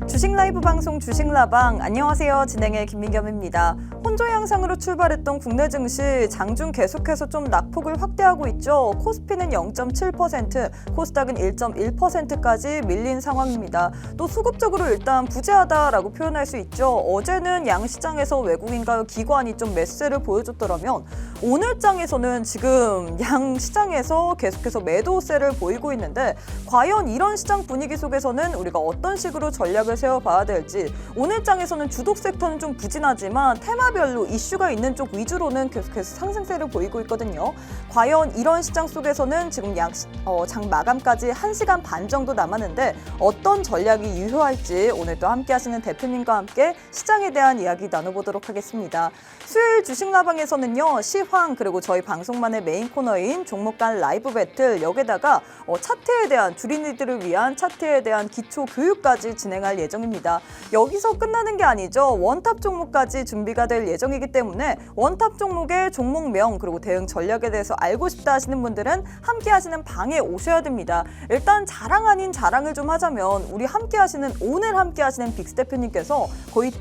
주식 라이브 방송 주식라방, 안녕하세요. 진행의 김민겸입니다. 혼조 양상으로 출발했던 국내 증시 장중 계속해서 좀 낙폭을 확대하고 있죠. 코스피는 0.7%, 코스닥은 1.1%까지 밀린 상황입니다. 또 수급적으로 일단 부재하다라고 표현할 수 있죠. 어제는 양시장에서 외국인과 기관이 좀 매수세를 보여줬더라면 오늘 장에서는 지금 양시장에서 계속해서 매도세를 보이고 있는데, 과연 이런 시장 분위기 속에서는 우리가 어떤 식으로 전략을 세워봐야 될지, 오늘 장에서는 주독 섹터는 좀 부진하지만 테마별로 이슈가 있는 쪽 위주로는 계속해서 상승세를 보이고 있거든요. 과연 이런 시장 속에서는 지금 장 마감까지 1시간 반 정도 남았는데 어떤 전략이 유효할지 오늘 또 함께 하시는 대표님과 함께 시장에 대한 이야기 나눠보도록 하겠습니다. 수요일 주식라방에서는요, 시황 그리고 저희 방송만의 메인 코너인 종목 간 라이브 배틀, 여기다가 차트에 대한 주린이들을 위한 차트에 대한 기초 교육까지 진행할 예정입니다. 여기서 끝나는 게 아니죠. 원탑 종목까지 준비가 될 예정이기 때문에 원탑 종목의 종목명 그리고 대응 전략에 대해서 알고 싶다 하시는 분들은 함께 하시는 방에 오셔야 됩니다. 일단 자랑 아닌 자랑을 좀 하자면, 우리 오늘 함께 하시는 빅스 대표님께서 거의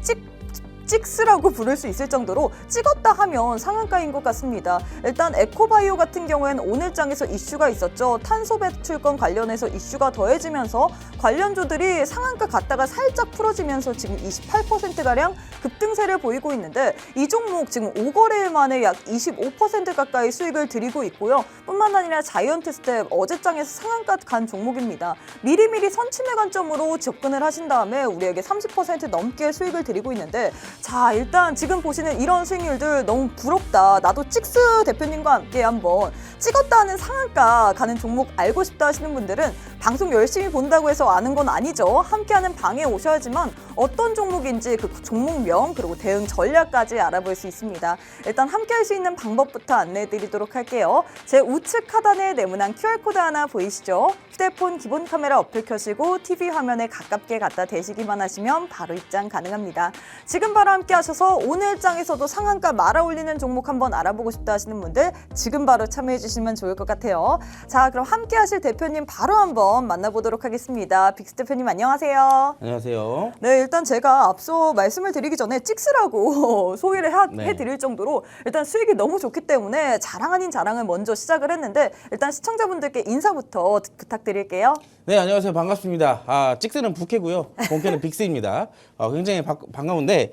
찍스라고 부를 수 있을 정도로 찍었다 하면 상한가인 것 같습니다. 일단 에코바이오 같은 경우에는 오늘 장에서 이슈가 있었죠. 탄소 배출권 관련해서 이슈가 더해지면서 관련주들이 상한가 갔다가 살짝 풀어지면서 지금 28%가량 급등세를 보이고 있는데, 이 종목 지금 5거래일 만에 약 25% 가까이 수익을 드리고 있고요. 뿐만 아니라 자이언트 스텝 어제 장에서 상한가 간 종목입니다. 미리미리 선침의 관점으로 접근을 하신 다음에 우리에게 30% 넘게 수익을 드리고 있는데, 자, 일단 지금 보시는 이런 수익률들 너무 부럽다. 나도 찍스 대표님과 함께 한번 찍었다 하는 상한가 가는 종목 알고 싶다 하시는 분들은 방송 열심히 본다고 해서 아는 건 아니죠. 함께하는 방에 오셔야지만 어떤 종목인지 그 종목명 그리고 대응 전략까지 알아볼 수 있습니다. 일단 함께할 수 있는 방법부터 안내해드리도록 할게요. 제 우측 하단에 네모난 QR코드 하나 보이시죠? 휴대폰 기본 카메라 어플 켜시고 TV 화면에 가깝게 갖다 대시기만 하시면 바로 입장 가능합니다. 지금 바로 함께 하셔서 오늘 장에서도 상한가 말아올리는 종목 한번 알아보고 싶다 하시는 분들 지금 바로 참여해 주시면 좋을 것 같아요. 자, 그럼 함께 하실 대표님 바로 한번 만나보도록 하겠습니다. 빅스 대표님 안녕하세요. 안녕하세요. 네, 일단 제가 앞서 말씀을 드리기 전에 찍스라고 소개를 해드릴 정도로 일단 수익이 너무 좋기 때문에 자랑 아닌 자랑을 먼저 시작을 했는데, 일단 시청자분들께 인사부터 부탁드릴게요. 네, 안녕하세요. 반갑습니다. 찍스는 부캐고요. 본캐는 빅스입니다. 굉장히 반가운데,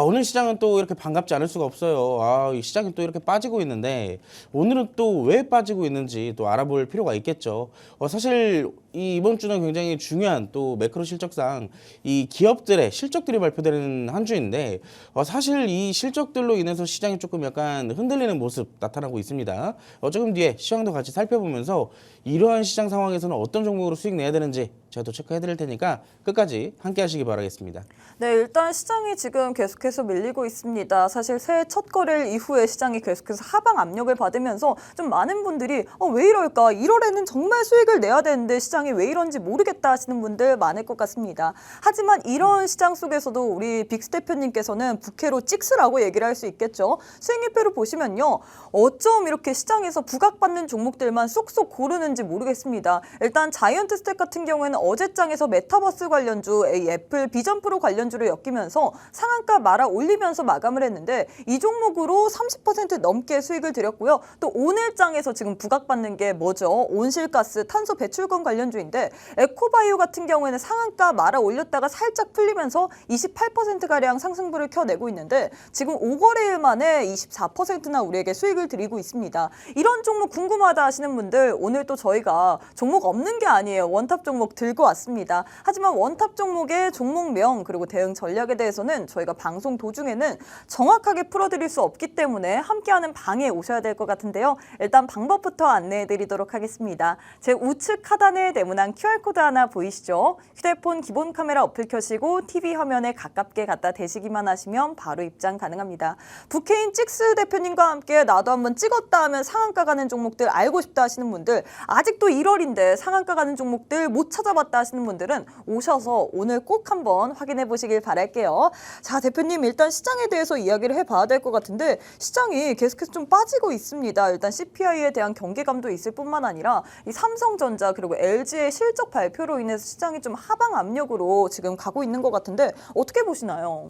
오늘 시장은 또 이렇게 반갑지 않을 수가 없어요. 이 시장이 또 이렇게 빠지고 있는데, 오늘은 또 왜 빠지고 있는지 또 알아볼 필요가 있겠죠. 사실 이번 주는 굉장히 중요한 또 매크로 실적상 이 기업들의 실적들이 발표되는 한 주인데, 사실 이 실적들로 인해서 시장이 조금 약간 흔들리는 모습 나타나고 있습니다. 조금 뒤에 시황도 같이 살펴보면서 이러한 시장 상황에서는 어떤 종목으로 수익 내야 되는지 제가 또 체크해 드릴 테니까 끝까지 함께 하시기 바라겠습니다. 네, 일단 시장이 지금 계속해서 밀리고 있습니다. 사실 새해 첫 거래일 이후에 시장이 계속해서 하방 압력을 받으면서 좀 많은 분들이 왜 이럴까? 1월에는 정말 수익을 내야 되는데 시장이 왜 이런지 모르겠다 하시는 분들 많을 것 같습니다. 하지만 이런 시장 속에서도 우리 빅스 대표님께서는 부캐로 찍스라고 얘기를 할 수 있겠죠. 수익률표를 보시면요, 어쩜 이렇게 시장에서 부각받는 종목들만 쏙쏙 고르는지 모르겠습니다. 일단 자이언트 스텝 같은 경우에는 어제장에서 메타버스 관련주, 애플 비전 프로 관련주를 엮이면서 상한가 말아 올리면서 마감을 했는데, 이 종목으로 30% 넘게 수익을 드렸고요. 또 오늘장에서 지금 부각받는 게 뭐죠? 온실가스 탄소 배출권 관련주인데, 에코바이오 같은 경우에는 상한가 말아 올렸다가 살짝 풀리면서 28%가량 상승부를 켜내고 있는데, 지금 5거래일 만에 24%나 우리에게 수익을 드리고 있습니다. 이런 종목 궁금하다 하시는 분들, 오늘 또 저희가 종목 없는 게 아니에요. 원탑 종목 들고 왔습니다. 하지만 원탑 종목의 종목명 그리고 대응 전략에 대해서는 저희가 방송 도중에는 정확하게 풀어드릴 수 없기 때문에 함께하는 방에 오셔야 될 것 같은데요. 일단 방법부터 안내해드리도록 하겠습니다. 제 우측 하단에 네모난 QR코드 하나 보이시죠? 휴대폰 기본 카메라 어플 켜시고 TV 화면에 가깝게 갖다 대시기만 하시면 바로 입장 가능합니다. 부캐인 찍스 대표님과 함께 나도 한번 찍었다 하면 상한가 가는 종목들 알고 싶다 하시는 분들, 아직도 1월인데 상한가 가는 종목들 못 찾아봤어요. 봤다 하시는 분들은 오셔서 오늘 꼭 한번 확인해 보시길 바랄게요. 자, 대표님 일단 시장에 대해서 이야기를 해봐야 될 것 같은데 시장이 계속해서 좀 빠지고 있습니다. 일단 CPI에 대한 경계감도 있을 뿐만 아니라 이 삼성전자 그리고 LG의 실적 발표로 인해서 시장이 좀 하방 압력으로 지금 가고 있는 것 같은데 어떻게 보시나요?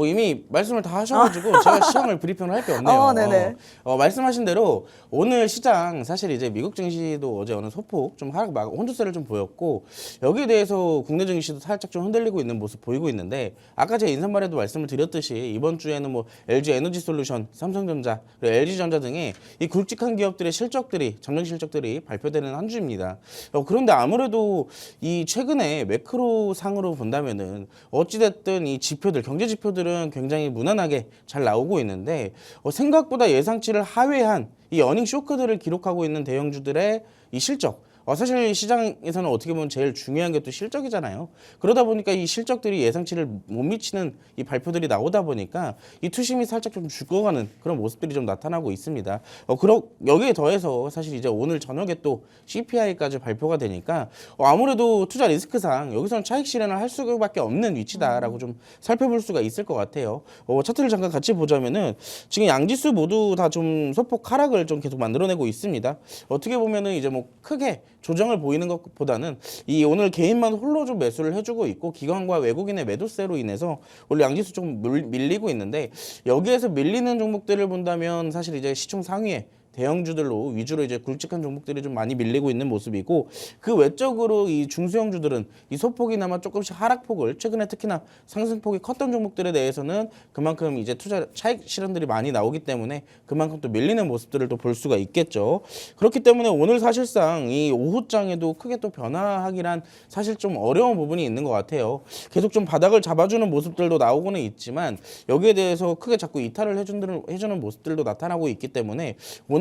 이미 말씀을 다 하셔가지고 제가 시장을 브리핑을 할 게 없네요. 네네. 말씀하신 대로 오늘 시장 사실 이제 미국 증시도 어제 어느 소폭 좀 하락 혼조세를 좀 보였고 여기에 대해서 국내 증시도 살짝 좀 흔들리고 있는 모습 보이고 있는데 아까 제가 인사말에도 말씀을 드렸듯이 이번 주에는 뭐 LG 에너지솔루션, 삼성전자, 그리고 LG전자 등의 이 굵직한 기업들의 실적들이 전년 실적들이 발표되는 한 주입니다. 그런데 아무래도 이 최근에 매크로 상으로 본다면은 어찌됐든 이 지표들 경제 지표들은 굉장히 무난하게 잘 나오고 있는데 생각보다 예상치를 하회한 이 어닝 쇼크들을 기록하고 있는 대형주들의 이 실적 사실 시장에서는 어떻게 보면 제일 중요한 게 또 실적이잖아요. 그러다 보니까 이 실적들이 예상치를 못 미치는 이 발표들이 나오다 보니까 이 투심이 살짝 좀 죽어가는 그런 모습들이 좀 나타나고 있습니다. 여기에 더해서 사실 이제 오늘 저녁에 또 CPI까지 발표가 되니까 아무래도 투자 리스크상 여기서는 차익 실현을 할 수밖에 없는 위치다라고 좀 살펴볼 수가 있을 것 같아요. 차트를 잠깐 같이 보자면은 지금 양지수 모두 다 좀 소폭 하락을 좀 계속 만들어내고 있습니다. 어떻게 보면은 이제 뭐 크게 조정을 보이는 것보다는 이 오늘 개인만 홀로 좀 매수를 해주고 있고 기관과 외국인의 매도세로 인해서 원래 양지수 좀 밀리고 있는데 여기에서 밀리는 종목들을 본다면 사실 이제 시총 상위에 대형주들로 위주로 이제 굵직한 종목들이 좀 많이 밀리고 있는 모습이고 그 외적으로 이 중소형주들은 이 소폭이나마 조금씩 하락폭을 최근에 특히나 상승폭이 컸던 종목들에 대해서는 그만큼 이제 투자 차익 실현들이 많이 나오기 때문에 그만큼 또 밀리는 모습들을 또 볼 수가 있겠죠. 그렇기 때문에 오늘 사실상 이 오후장에도 크게 또 변화하기란 사실 좀 어려운 부분이 있는 것 같아요. 계속 좀 바닥을 잡아주는 모습들도 나오고는 있지만 여기에 대해서 크게 자꾸 이탈을 해주는 모습들도 나타나고 있기 때문에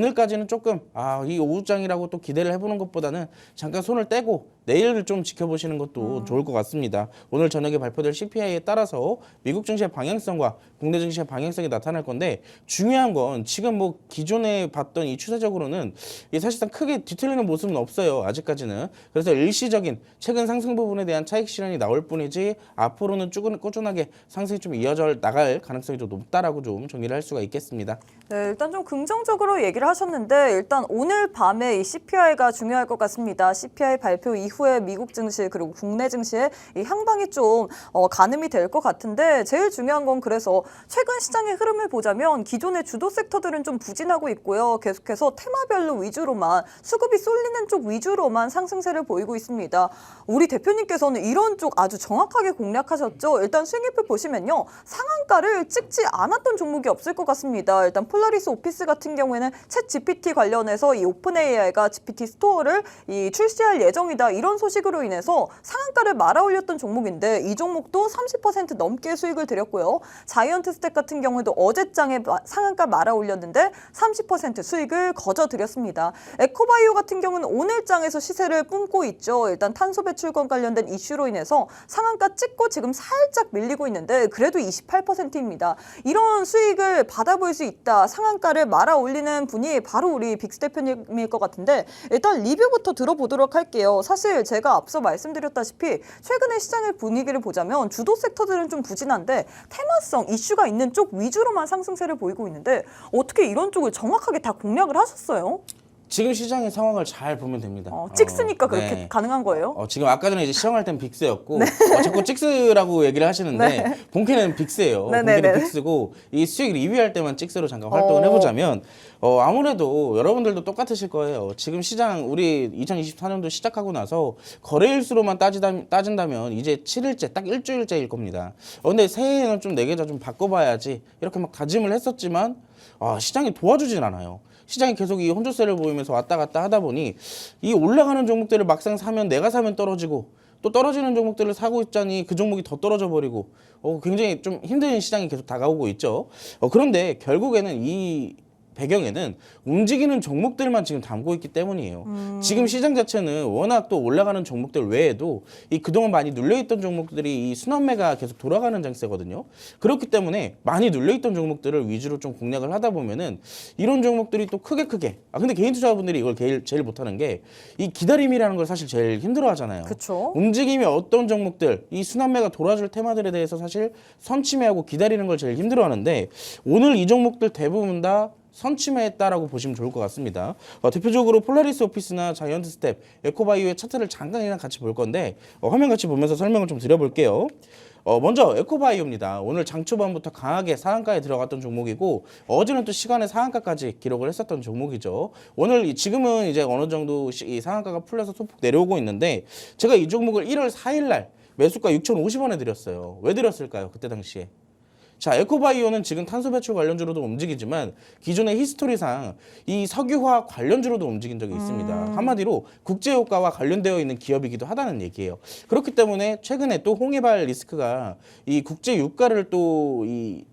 오늘까지는 조금 이 오후장이라고 또 기대를 해보는 것보다는 잠깐 손을 떼고 내일을 좀 지켜보시는 것도 좋을 것 같습니다. 오늘 저녁에 발표될 CPI에 따라서 미국 증시의 방향성과 국내 증시의 방향성이 나타날 건데 중요한 건 지금 뭐 기존에 봤던 이 추세적으로는 사실상 크게 뒤틀리는 모습은 없어요. 아직까지는. 그래서 일시적인 최근 상승 부분에 대한 차익 실현이 나올 뿐이지 앞으로는 꾸준하게 상승이 좀 이어져 나갈 가능성이 좀 높다라고 좀 정리를 할 수가 있겠습니다. 네, 일단 좀 긍정적으로 얘기를 하셨는데 일단 오늘 밤에 이 CPI가 중요할 것 같습니다. CPI 발표 이후에 미국 증시 그리고 국내 증시의 이 향방이 좀 가늠이 될 것 같은데 제일 중요한 건 그래서 최근 시장의 흐름을 보자면 기존의 주도 섹터들은 좀 부진하고 있고요. 계속해서 테마별로 위주로만 수급이 쏠리는 쪽 위주로만 상승세를 보이고 있습니다. 우리 대표님께서는 이런 쪽 아주 정확하게 공략하셨죠. 일단 수익률표 보시면요. 상한가를 찍지 않았던 종목이 없을 것 같습니다. 일단 폴라리스 오피스 같은 경우에는 챗 GPT 관련해서 이 오픈 AI가 GPT 스토어를 출시할 예정이다. 이런 소식으로 인해서 상한가를 말아 올렸던 종목인데 이 종목도 30% 넘게 수익을 드렸고요. 자이언트 스택 같은 경우에도 어제장에 상한가 말아 올렸는데 30% 수익을 거저 드렸습니다. 에코바이오 같은 경우는 오늘장에서 시세를 뿜고 있죠. 일단 탄소 배출권 관련된 이슈로 인해서 상한가 찍고 지금 살짝 밀리고 있는데 그래도 28%입니다. 이런 수익을 받아볼 수 있다. 상한가를 말아 올리는 분이 바로 우리 빅스 대표님일 것 같은데 일단 리뷰부터 들어보도록 할게요. 사실 제가 앞서 말씀드렸다시피 최근의 시장의 분위기를 보자면 주도 섹터들은 좀 부진한데 테마성 이슈가 있는 쪽 위주로만 상승세를 보이고 있는데 어떻게 이런 쪽을 정확하게 다 공략을 하셨어요? 지금 시장의 상황을 잘 보면 됩니다. 찍스니까 그렇게 네. 가능한 거예요? 지금 아까 전에 이제 시험할 땐 빅스였고 자꾸 찍스라고 얘기를 하시는데 본캐는 빅스예요. 본캐는 빅스고 이 수익 리뷰할 때만 찍스로 잠깐 활동을 해보자면 아무래도 여러분들도 똑같으실 거예요. 지금 시장 우리 2024년도 시작하고 나서 거래일수로만 따진다면 이제 7일째 딱 일주일째일 겁니다. 근데 새해에는 좀 내 계좌 좀 바꿔봐야지 이렇게 막 다짐을 했었지만 시장이 도와주진 않아요. 시장이 계속 이 혼조세를 보이면서 왔다 갔다 하다 보니 이 올라가는 종목들을 막상 사면 내가 사면 떨어지고 또 떨어지는 종목들을 사고 있자니 그 종목이 더 떨어져 버리고 굉장히 좀 힘든 시장이 계속 다가오고 있죠. 그런데 결국에는 이 배경에는 움직이는 종목들만 지금 담고 있기 때문이에요. 지금 시장 자체는 워낙 또 올라가는 종목들 외에도 이 그동안 많이 눌려있던 종목들이 이 순환매가 계속 돌아가는 장세거든요. 그렇기 때문에 많이 눌려있던 종목들을 위주로 좀 공략을 하다 보면은 이런 종목들이 또 크게 근데 개인 투자자분들이 이걸 제일 못하는 게 이 기다림이라는 걸 사실 제일 힘들어하잖아요. 그쵸. 움직임이 어떤 종목들, 이 순환매가 돌아줄 테마들에 대해서 사실 선침해하고 기다리는 걸 제일 힘들어하는데 오늘 이 종목들 대부분 다 선침해했다라고 보시면 좋을 것 같습니다. 대표적으로 폴라리스 오피스나 자이언트 스텝, 에코바이오의 차트를 잠깐이랑 같이 볼 건데 화면 같이 보면서 설명을 좀 드려볼게요. 먼저 에코바이오입니다. 오늘 장 초반부터 강하게 상한가에 들어갔던 종목이고 어제는 또 시간에 상한가까지 기록을 했었던 종목이죠. 오늘 지금은 이제 어느 정도 이 상한가가 풀려서 소폭 내려오고 있는데 제가 이 종목을 1월 4일 날 매수가 6,050원에 드렸어요. 왜 드렸을까요? 그때 당시에. 자, 에코바이오는 지금 탄소 배출 관련주로도 움직이지만 기존의 히스토리상 이 석유화학 관련주로도 움직인 적이 있습니다. 한마디로 국제유가와 관련되어 있는 기업이기도 하다는 얘기예요. 그렇기 때문에 최근에 또 홍해발 리스크가 이 국제유가를 또 이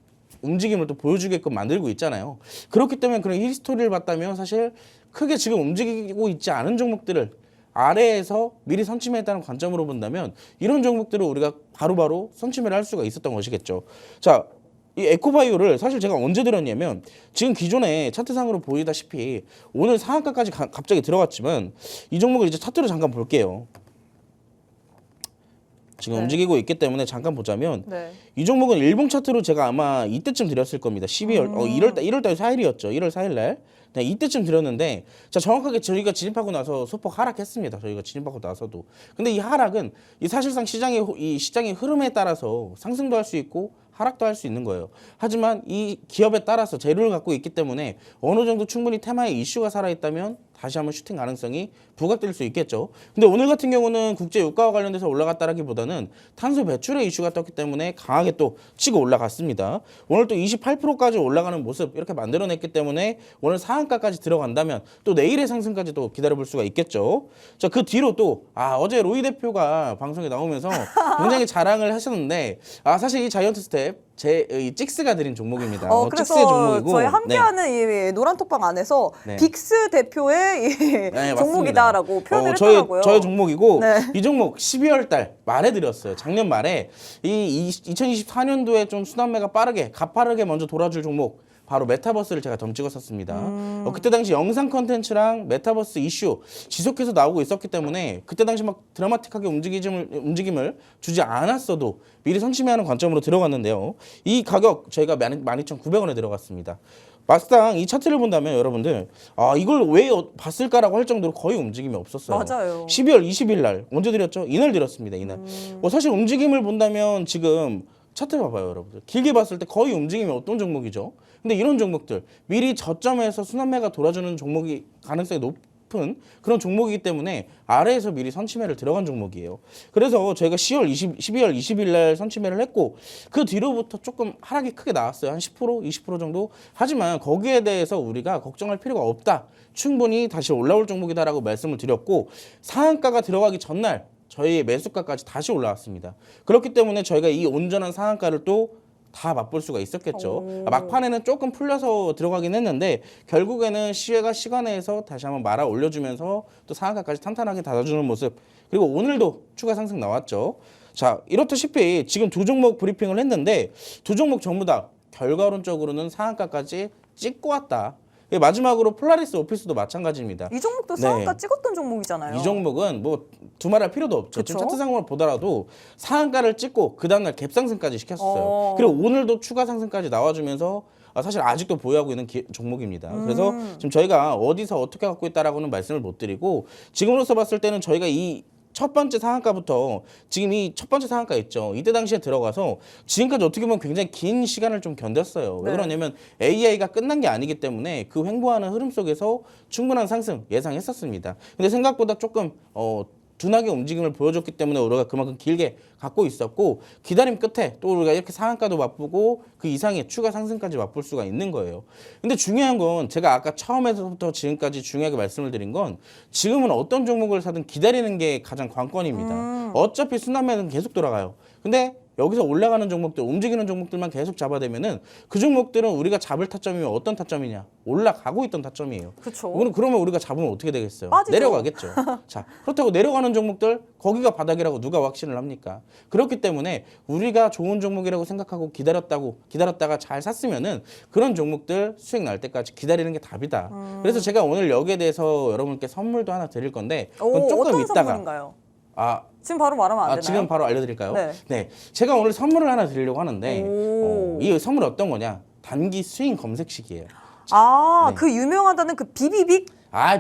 움직임을 또 보여주게끔 만들고 있잖아요. 그렇기 때문에 그런 히스토리를 봤다면 사실 크게 지금 움직이고 있지 않은 종목들을 아래에서 미리 선침했다는 관점으로 본다면 이런 종목들을 우리가 바로바로 선침을 할 수가 있었던 것이겠죠. 자, 이 에코바이오를 사실 제가 언제 들었냐면 지금 기존에 차트상으로 보이다시피 오늘 상한가까지 갑자기 들어갔지만 이 종목을 이제 차트로 잠깐 볼게요. 지금 움직이고 있기 때문에 잠깐 보자면 이 종목은 일봉 차트로 제가 아마 이때쯤 드렸을 겁니다. 1월달 4일이었죠. 1월 4일 날. 네, 이때쯤 드렸는데 자 정확하게 저희가 진입하고 나서 소폭 하락했습니다. 저희가 진입하고 나서도. 근데 이 하락은 이 사실상 시장의 흐름에 따라서 상승도 할 수 있고 하락도 할 수 있는 거예요. 하지만 이 기업에 따라서 재료를 갖고 있기 때문에 어느 정도 충분히 테마의 이슈가 살아있다면 다시 한번 슈팅 가능성이 부각될 수 있겠죠. 근데 오늘 같은 경우는 국제 유가와 관련돼서 올라갔다라기보다는 탄소 배출의 이슈가 떴기 때문에 강하게 또 치고 올라갔습니다. 오늘 또 28%까지 올라가는 모습 이렇게 만들어냈기 때문에 오늘 상한가까지 들어간다면 또 내일의 상승까지도 기다려볼 수가 있겠죠. 자, 그 뒤로 또 어제 로이 대표가 방송에 나오면서 굉장히 자랑을 하셨는데 사실 이 자이언트 스텝 이 찍스가 드린 종목입니다. 그래서 찍스의 종목이고 저희 함께하는 이 노란톡방 안에서 빅스 대표의 이 종목이다라고 표현을 했더라고요. 저의 종목이고 네. 이 종목 12월 달 말에 드렸어요. 작년 말에 이 2024년도에 좀 순환매가 가파르게 먼저 돌아줄 종목 바로 메타버스를 제가 점 찍었었습니다. 그때 당시 영상 컨텐츠랑 메타버스 이슈 지속해서 나오고 있었기 때문에 그때 당시 막 드라마틱하게 움직임을 주지 않았어도 미리 선침해하는 관점으로 들어갔는데요. 이 가격 저희가 12,900원에 들어갔습니다. 막상 이 차트를 본다면 여러분들 이걸 왜 봤을까라고 할 정도로 거의 움직임이 없었어요. 맞아요. 12월 20일 날 언제 드렸죠? 이날 드렸습니다. 이날. 사실 움직임을 본다면 지금 차트 봐봐요, 여러분들. 길게 봤을 때 거의 움직임이 어떤 종목이죠? 근데 이런 종목들 미리 저점에서 순환매가 돌아주는 종목이 가능성이 높은 그런 종목이기 때문에 아래에서 미리 선침매를 들어간 종목이에요. 그래서 저희가 12월 20일 날 선침매를 했고 그 뒤로부터 조금 하락이 크게 나왔어요. 한 10%, 20% 정도. 하지만 거기에 대해서 우리가 걱정할 필요가 없다. 충분히 다시 올라올 종목이다라고 말씀을 드렸고 상한가가 들어가기 전날 저희의 매수가까지 다시 올라왔습니다. 그렇기 때문에 저희가 이 온전한 상한가를 또 다 맛볼 수가 있었겠죠. 막판에는 조금 풀려서 들어가긴 했는데 결국에는 시외가 시간에서 다시 한번 말아 올려주면서 또 상한가까지 탄탄하게 닫아주는 모습. 그리고 오늘도 추가 상승 나왔죠. 자, 이렇다시피 지금 두 종목 브리핑을 했는데 두 종목 전부 다 결과론적으로는 상한가까지 찍고 왔다. 마지막으로 폴라리스 오피스도 마찬가지입니다. 이 종목도 상한가 찍었던 종목이잖아요. 이 종목은 뭐 두말할 필요도 없죠. 그쵸? 지금 차트상으로 보더라도 상한가를 찍고 그 다음날 갭상승까지 시켰어요. 그리고 오늘도 추가 상승까지 나와주면서 사실 아직도 보유하고 있는 종목입니다. 그래서 지금 저희가 어디서 어떻게 갖고 있다라고는 말씀을 못 드리고 지금으로서 봤을 때는 저희가 이 첫 번째 상한가부터 지금 이 첫 번째 상한가 있죠. 이때 당시에 들어가서 지금까지 어떻게 보면 굉장히 긴 시간을 좀 견뎠어요. 왜 그러냐면 AI가 끝난 게 아니기 때문에 그 횡보하는 흐름 속에서 충분한 상승 예상했었습니다. 근데 생각보다 조금 둔하게 움직임을 보여줬기 때문에 우리가 그만큼 길게 갖고 있었고 기다림 끝에 또 우리가 이렇게 상한가도 맛보고 그 이상의 추가 상승까지 맛볼 수가 있는 거예요. 근데 중요한 건 제가 아까 처음에서부터 지금까지 중요하게 말씀을 드린 건 지금은 어떤 종목을 사든 기다리는 게 가장 관건입니다. 어차피 순환매는 계속 돌아가요. 근데 여기서 올라가는 종목들, 움직이는 종목들만 계속 잡아대면은 그 종목들은 우리가 잡을 타점이면 어떤 타점이냐? 올라가고 있던 타점이에요. 그렇죠. 그러면 우리가 잡으면 어떻게 되겠어요? 빠지죠. 내려가겠죠. 자, 그렇다고 내려가는 종목들 거기가 바닥이라고 누가 확신을 합니까? 그렇기 때문에 우리가 좋은 종목이라고 생각하고 기다렸다가 잘 샀으면은 그런 종목들 수익 날 때까지 기다리는 게 답이다. 그래서 제가 오늘 여기에 대해서 여러분께 선물도 하나 드릴 건데 그건 조금 어떤 있다가 선물인가요? 아, 지금 바로 말하면 안 되나요? 지금 바로 알려드릴까요? 네. 제가 오늘 선물을 하나 드리려고 하는데 오. 이 선물 어떤 거냐? 단기 스윙 검색식이에요. 네. 그 유명하다는 그 비비빅?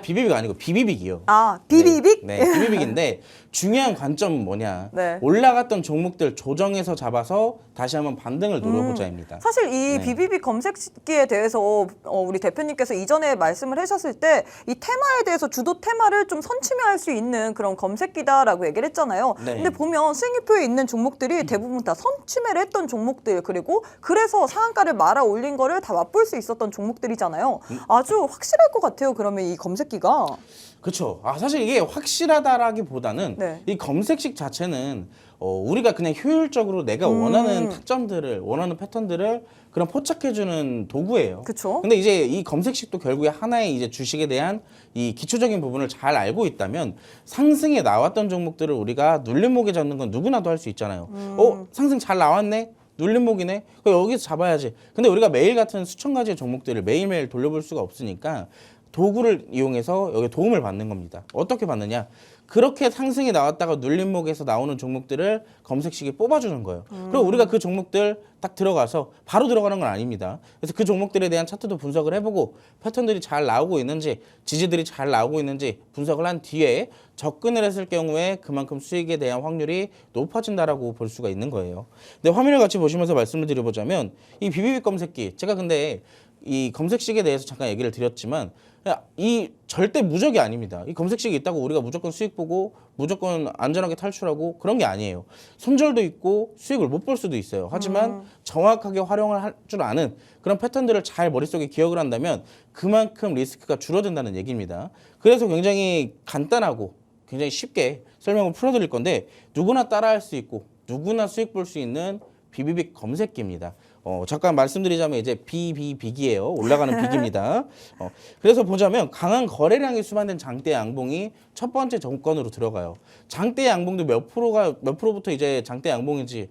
비비빅 아니고 비비빅이요. 비비빅? 네, 비비빅인데 중요한 관점은 뭐냐? 네. 올라갔던 종목들 조정해서 잡아서 다시 한번 반등을 노려보자입니다. 사실 이 비비빅 검색기에 대해서 우리 대표님께서 이전에 말씀을 하셨을 때 이 테마에 대해서 주도 테마를 좀 선취할 수 있는 그런 검색기다라고 얘기를 했잖아요. 네. 근데 보면 수익표에 있는 종목들이 대부분 다 선취매를 했던 종목들, 그리고 그래서 상한가를 말아 올린 거를 다 맛볼 수 있었던 종목들이잖아요. 아주 확실할 것 같아요. 그러면 이 검색기가. 그렇죠. 사실 이게 확실하다라기보다는 네. 이 검색식 자체는 우리가 그냥 효율적으로 내가 원하는 타점들을, 원하는 패턴들을 그런 포착해주는 도구예요. 그쵸. 근데 이제 이 검색식도 결국에 하나의 이제 주식에 대한 이 기초적인 부분을 잘 알고 있다면 상승에 나왔던 종목들을 우리가 눌림목에 잡는 건 누구나도 할 수 있잖아요. 상승 잘 나왔네? 눌림목이네? 그럼 여기서 잡아야지. 근데 우리가 매일 같은 수천 가지의 종목들을 매일매일 돌려볼 수가 없으니까 도구를 이용해서 여기 도움을 받는 겁니다. 어떻게 받느냐? 그렇게 상승이 나왔다가 눌림목에서 나오는 종목들을 검색식에 뽑아주는 거예요. 그리고 우리가 그 종목들 딱 들어가서 바로 들어가는 건 아닙니다. 그래서 그 종목들에 대한 차트도 분석을 해보고 패턴들이 잘 나오고 있는지, 지지들이 잘 나오고 있는지 분석을 한 뒤에 접근을 했을 경우에 그만큼 수익에 대한 확률이 높아진다라고 볼 수가 있는 거예요. 근데 화면을 같이 보시면서 말씀을 드려보자면 이 비비빅 검색기, 제가 근데 이 검색식에 대해서 잠깐 얘기를 드렸지만 이 절대 무적이 아닙니다. 이 검색식이 있다고 우리가 무조건 수익 보고 무조건 안전하게 탈출하고 그런 게 아니에요. 손절도 있고 수익을 못 볼 수도 있어요. 하지만 정확하게 활용을 할 줄 아는 그런 패턴들을 잘 머릿속에 기억을 한다면 그만큼 리스크가 줄어든다는 얘기입니다. 그래서 굉장히 간단하고 굉장히 쉽게 설명을 풀어드릴 건데 누구나 따라할 수 있고 누구나 수익 볼 수 있는 비비빅 검색기입니다. 잠깐 말씀드리자면 이제 비비빅이에요. 올라가는 빅입니다. 그래서 보자면 강한 거래량이 수반된 장대 양봉이 첫 번째 정권으로 들어가요. 장대 양봉도 몇 프로부터 이제 장대 양봉인지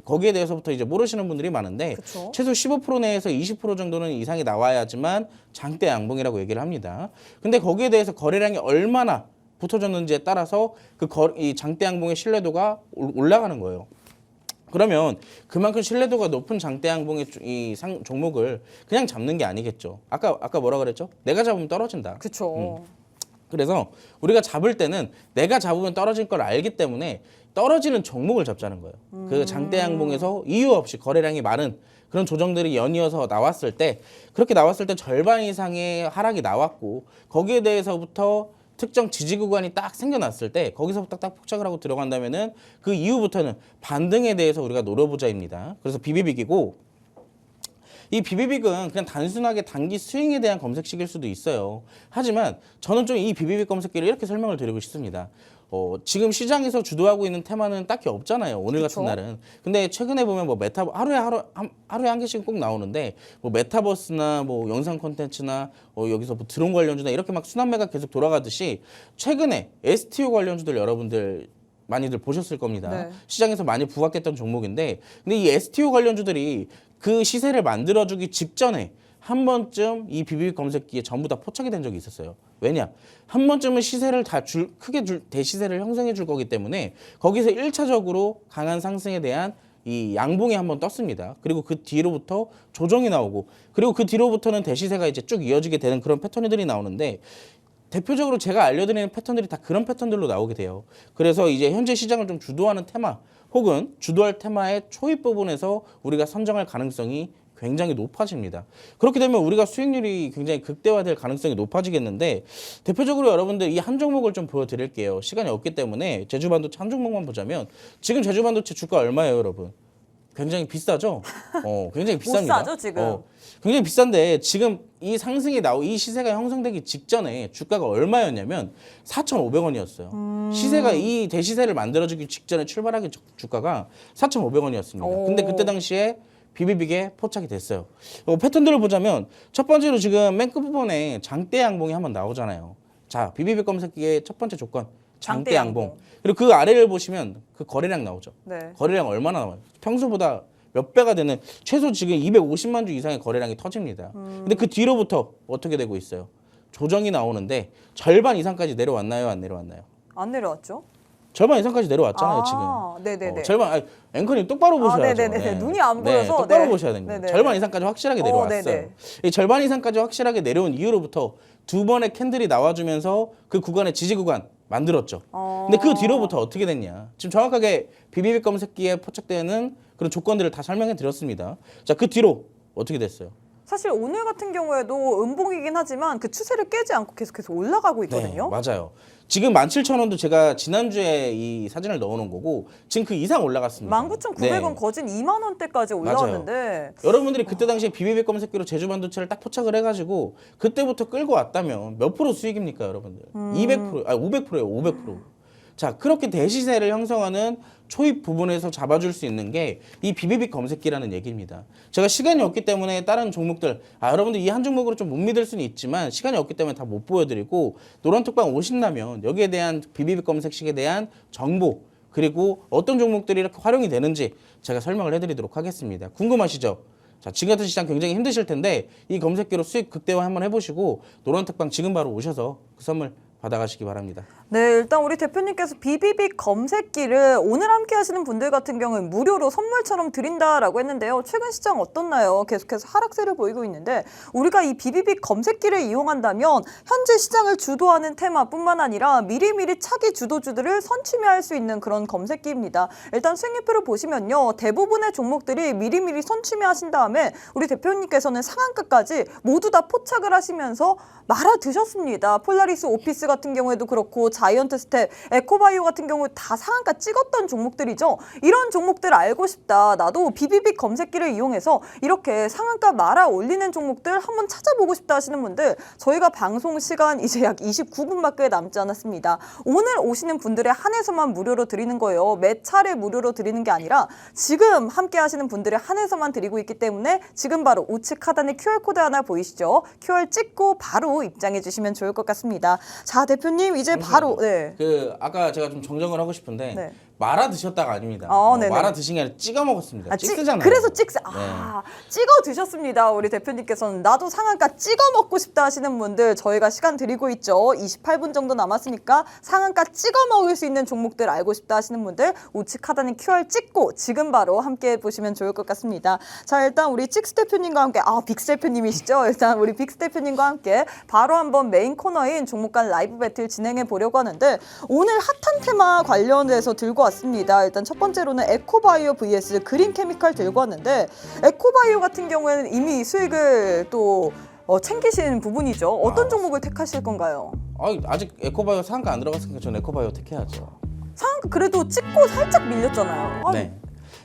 거기에 대해서부터 이제 모르시는 분들이 많은데 그쵸? 최소 15% 내에서 20% 정도는 이상이 나와야지만 장대 양봉이라고 얘기를 합니다. 근데 거기에 대해서 거래량이 얼마나 붙어졌는지에 따라서 이 장대 양봉의 신뢰도가 올라가는 거예요. 그러면 그만큼 신뢰도가 높은 장대양봉의 이 종목을 그냥 잡는 게 아니겠죠. 아까 뭐라 그랬죠? 내가 잡으면 떨어진다. 그렇죠. 그래서 우리가 잡을 때는 내가 잡으면 떨어질 걸 알기 때문에 떨어지는 종목을 잡자는 거예요. 그 장대양봉에서 이유 없이 거래량이 많은 그런 조정들이 연이어서 나왔을 때 그렇게 나왔을 때 절반 이상의 하락이 나왔고 거기에 대해서부터 특정 지지 구간이 딱 생겨났을 때 거기서부터 딱 폭착을 하고 들어간다면은 그 이후부터는 반등에 대해서 우리가 노려보자입니다. 그래서 비비빅이고 이 비비빅은 그냥 단순하게 단기 스윙에 대한 검색식일 수도 있어요. 하지만 저는 좀 이 비비빅 검색기를 이렇게 설명을 드리고 싶습니다. 지금 시장에서 주도하고 있는 테마는 딱히 없잖아요. 오늘 같은 그쵸? 날은. 근데 최근에 보면 뭐 하루에 한 개씩은 꼭 나오는데 뭐 메타버스나 뭐 영상 콘텐츠나 여기서 뭐 드론 관련주나 이렇게 막 순환매가 계속 돌아가듯이 최근에 STO 관련주들 여러분들 많이들 보셨을 겁니다. 네. 시장에서 많이 부각됐던 종목인데 근데 이 STO 관련주들이 그 시세를 만들어주기 직전에 한 번쯤 이 비비빅 검색기에 전부 다 포착이 된 적이 있었어요. 왜냐? 한 번쯤은 시세를 크게 대시세를 형성해 줄 거기 때문에 거기서 1차적으로 강한 상승에 대한 이 양봉이 한번 떴습니다. 그리고 그 뒤로부터 조정이 나오고 그리고 그 뒤로부터는 대시세가 이제 쭉 이어지게 되는 그런 패턴들이 나오는데 대표적으로 제가 알려드리는 패턴들이 다 그런 패턴들로 나오게 돼요. 그래서 이제 현재 시장을 좀 주도하는 테마 혹은 주도할 테마의 초입 부분에서 우리가 선정할 가능성이 굉장히 높아집니다. 그렇게 되면 우리가 수익률이 굉장히 극대화될 가능성이 높아지겠는데 대표적으로 여러분들 이 한 종목을 좀 보여드릴게요. 시간이 없기 때문에 제주반도체 한 종목만 보자면 지금 제주반도체 주가 얼마예요, 여러분? 굉장히 비싸죠. 굉장히 못 비쌉니다. 사죠, 지금. 굉장히 비싼데 지금 이 상승이 이 시세가 형성되기 직전에 주가가 얼마였냐면 4,500원이었어요. 시세가 이 대시세를 만들어주기 직전에 출발하기 주가가 4,500원이었습니다. 근데 그때 당시에 비비빅에 포착이 됐어요. 패턴들을 보자면 첫 번째로 지금 맨 끝부분에 장대 양봉이 한번 나오잖아요. 자, 비비빅 검색기의 첫 번째 조건 장대 양봉. 그리고 그 아래를 보시면 그 거래량 나오죠. 네. 거래량 얼마나 나와요? 평소보다 몇 배가 되는 최소 지금 250만 주 이상의 거래량이 터집니다. 근데 그 뒤로부터 어떻게 되고 있어요? 조정이 나오는데 절반 이상까지 내려왔나요? 안 내려왔나요? 안 내려왔죠? 절반 이상까지 내려왔잖아요, 지금. 네네네. 절반, 앵커님 똑바로 보셔야죠. 네네네. 눈이 안 보여서. 똑바로 네. 보셔야 됩니다. 네네네. 절반 이상까지 확실하게 내려왔어요. 네네. 이 절반 이상까지 확실하게 내려온 이후로부터 두 번의 캔들이 나와주면서 그 구간의 지지 구간 만들었죠. 근데 그 뒤로부터 어떻게 됐냐? 지금 정확하게 비비빅 검색기에 포착되는 그런 조건들을 다 설명해 드렸습니다. 자, 그 뒤로 어떻게 됐어요? 사실 오늘 같은 경우에도 음봉이긴 하지만 그 추세를 깨지 않고 계속해서 올라가고 있거든요. 네, 맞아요. 지금 17,000원도 제가 지난주에 이 사진을 넣어놓은 거고 지금 그 이상 올라갔습니다. 19,900원 거진 2만 원대까지 올라왔는데 여러분들이 그때 당시에 비비빅 검색기로 제주반도체를 딱 포착을 해가지고 그때부터 끌고 왔다면 몇 프로 수익입니까, 여러분들? 200%, 500%예요, 500%. 자, 그렇게 대시세를 형성하는 초입 부분에서 잡아줄 수 있는 게 이 비비빅 검색기라는 얘기입니다. 제가 시간이 없기 때문에 다른 종목들, 여러분들 이 한 종목으로 좀 못 믿을 수는 있지만 시간이 없기 때문에 다 못 보여드리고 노란톡방 오신다면 여기에 대한 비비빅 검색식에 대한 정보 그리고 어떤 종목들이 이렇게 활용이 되는지 제가 설명을 해드리도록 하겠습니다. 궁금하시죠? 자, 지금 같은 시장 굉장히 힘드실 텐데 이 검색기로 수익 극대화 한번 해보시고 노란톡방 지금 바로 오셔서 그 선물 받아가시기 바랍니다. 네, 일단 우리 대표님께서 비비빅 검색기를 오늘 함께 하시는 분들 같은 경우는 무료로 선물처럼 드린다라고 했는데요. 최근 시장 어떻나요? 계속해서 하락세를 보이고 있는데 우리가 이 비비빅 검색기를 이용한다면 현재 시장을 주도하는 테마뿐만 아니라 미리미리 차기 주도주들을 선취매할 수 있는 그런 검색기입니다. 일단 수익률표를 보시면요. 대부분의 종목들이 미리미리 선취매하신 다음에 우리 대표님께서는 상한가까지 모두 다 포착을 하시면서 말아 드셨습니다. 폴라리스 오피스 같은 경우에도 그렇고 자이언트 스텝, 에코바이오 같은 경우 다 상한가 찍었던 종목들이죠. 이런 종목들 알고 싶다. 나도 비비빅 검색기를 이용해서 이렇게 상한가 말아 올리는 종목들 한번 찾아보고 싶다 하시는 분들 저희가 방송 시간 이제 약 29분밖에 남지 않았습니다. 오늘 오시는 분들에 한해서만 무료로 드리는 거예요. 매 차례 무료로 드리는 게 아니라 지금 함께 하시는 분들에 한해서만 드리고 있기 때문에 지금 바로 우측 하단에 QR코드 하나 보이시죠? QR 찍고 바로 입장해 주시면 좋을 것 같습니다. 자, 대표님 이제 바로 아까 제가 좀 정정을 하고 싶은데 네. 말아 드셨다가 아닙니다. 네네. 말아 드신 게 아니라 찍어 먹었습니다. 찍잖아요. 그래서 찍어 드셨습니다. 우리 대표님께서는 나도 상한가 찍어 먹고 싶다 하시는 분들 저희가 시간 드리고 있죠. 28분 정도 남았으니까 상한가 찍어 먹을 수 있는 종목들 알고 싶다 하시는 분들 우측 하단에 QR 찍고 지금 바로 함께 보시면 좋을 것 같습니다. 자, 일단 우리 찍스 대표님과 함께 빅스 대표님이시죠. 일단 우리 빅스 대표님과 함께 바로 한번 메인 코너인 종목 간 라이브 배틀 진행해 보려고 하는데 오늘 핫한 테마 관련해서 들고 왔습니다. 일단 첫 번째로는 에코바이오 vs 그린케미칼 들고 왔는데 에코바이오 같은 경우에는 이미 수익을 또 챙기신 부분이죠. 어떤 종목을 택하실 건가요? 아직 에코바이오 상한가 안 들어갔으니까 저는 에코바이오 택해야죠. 상한가 그래도 찍고 살짝 밀렸잖아요. 네.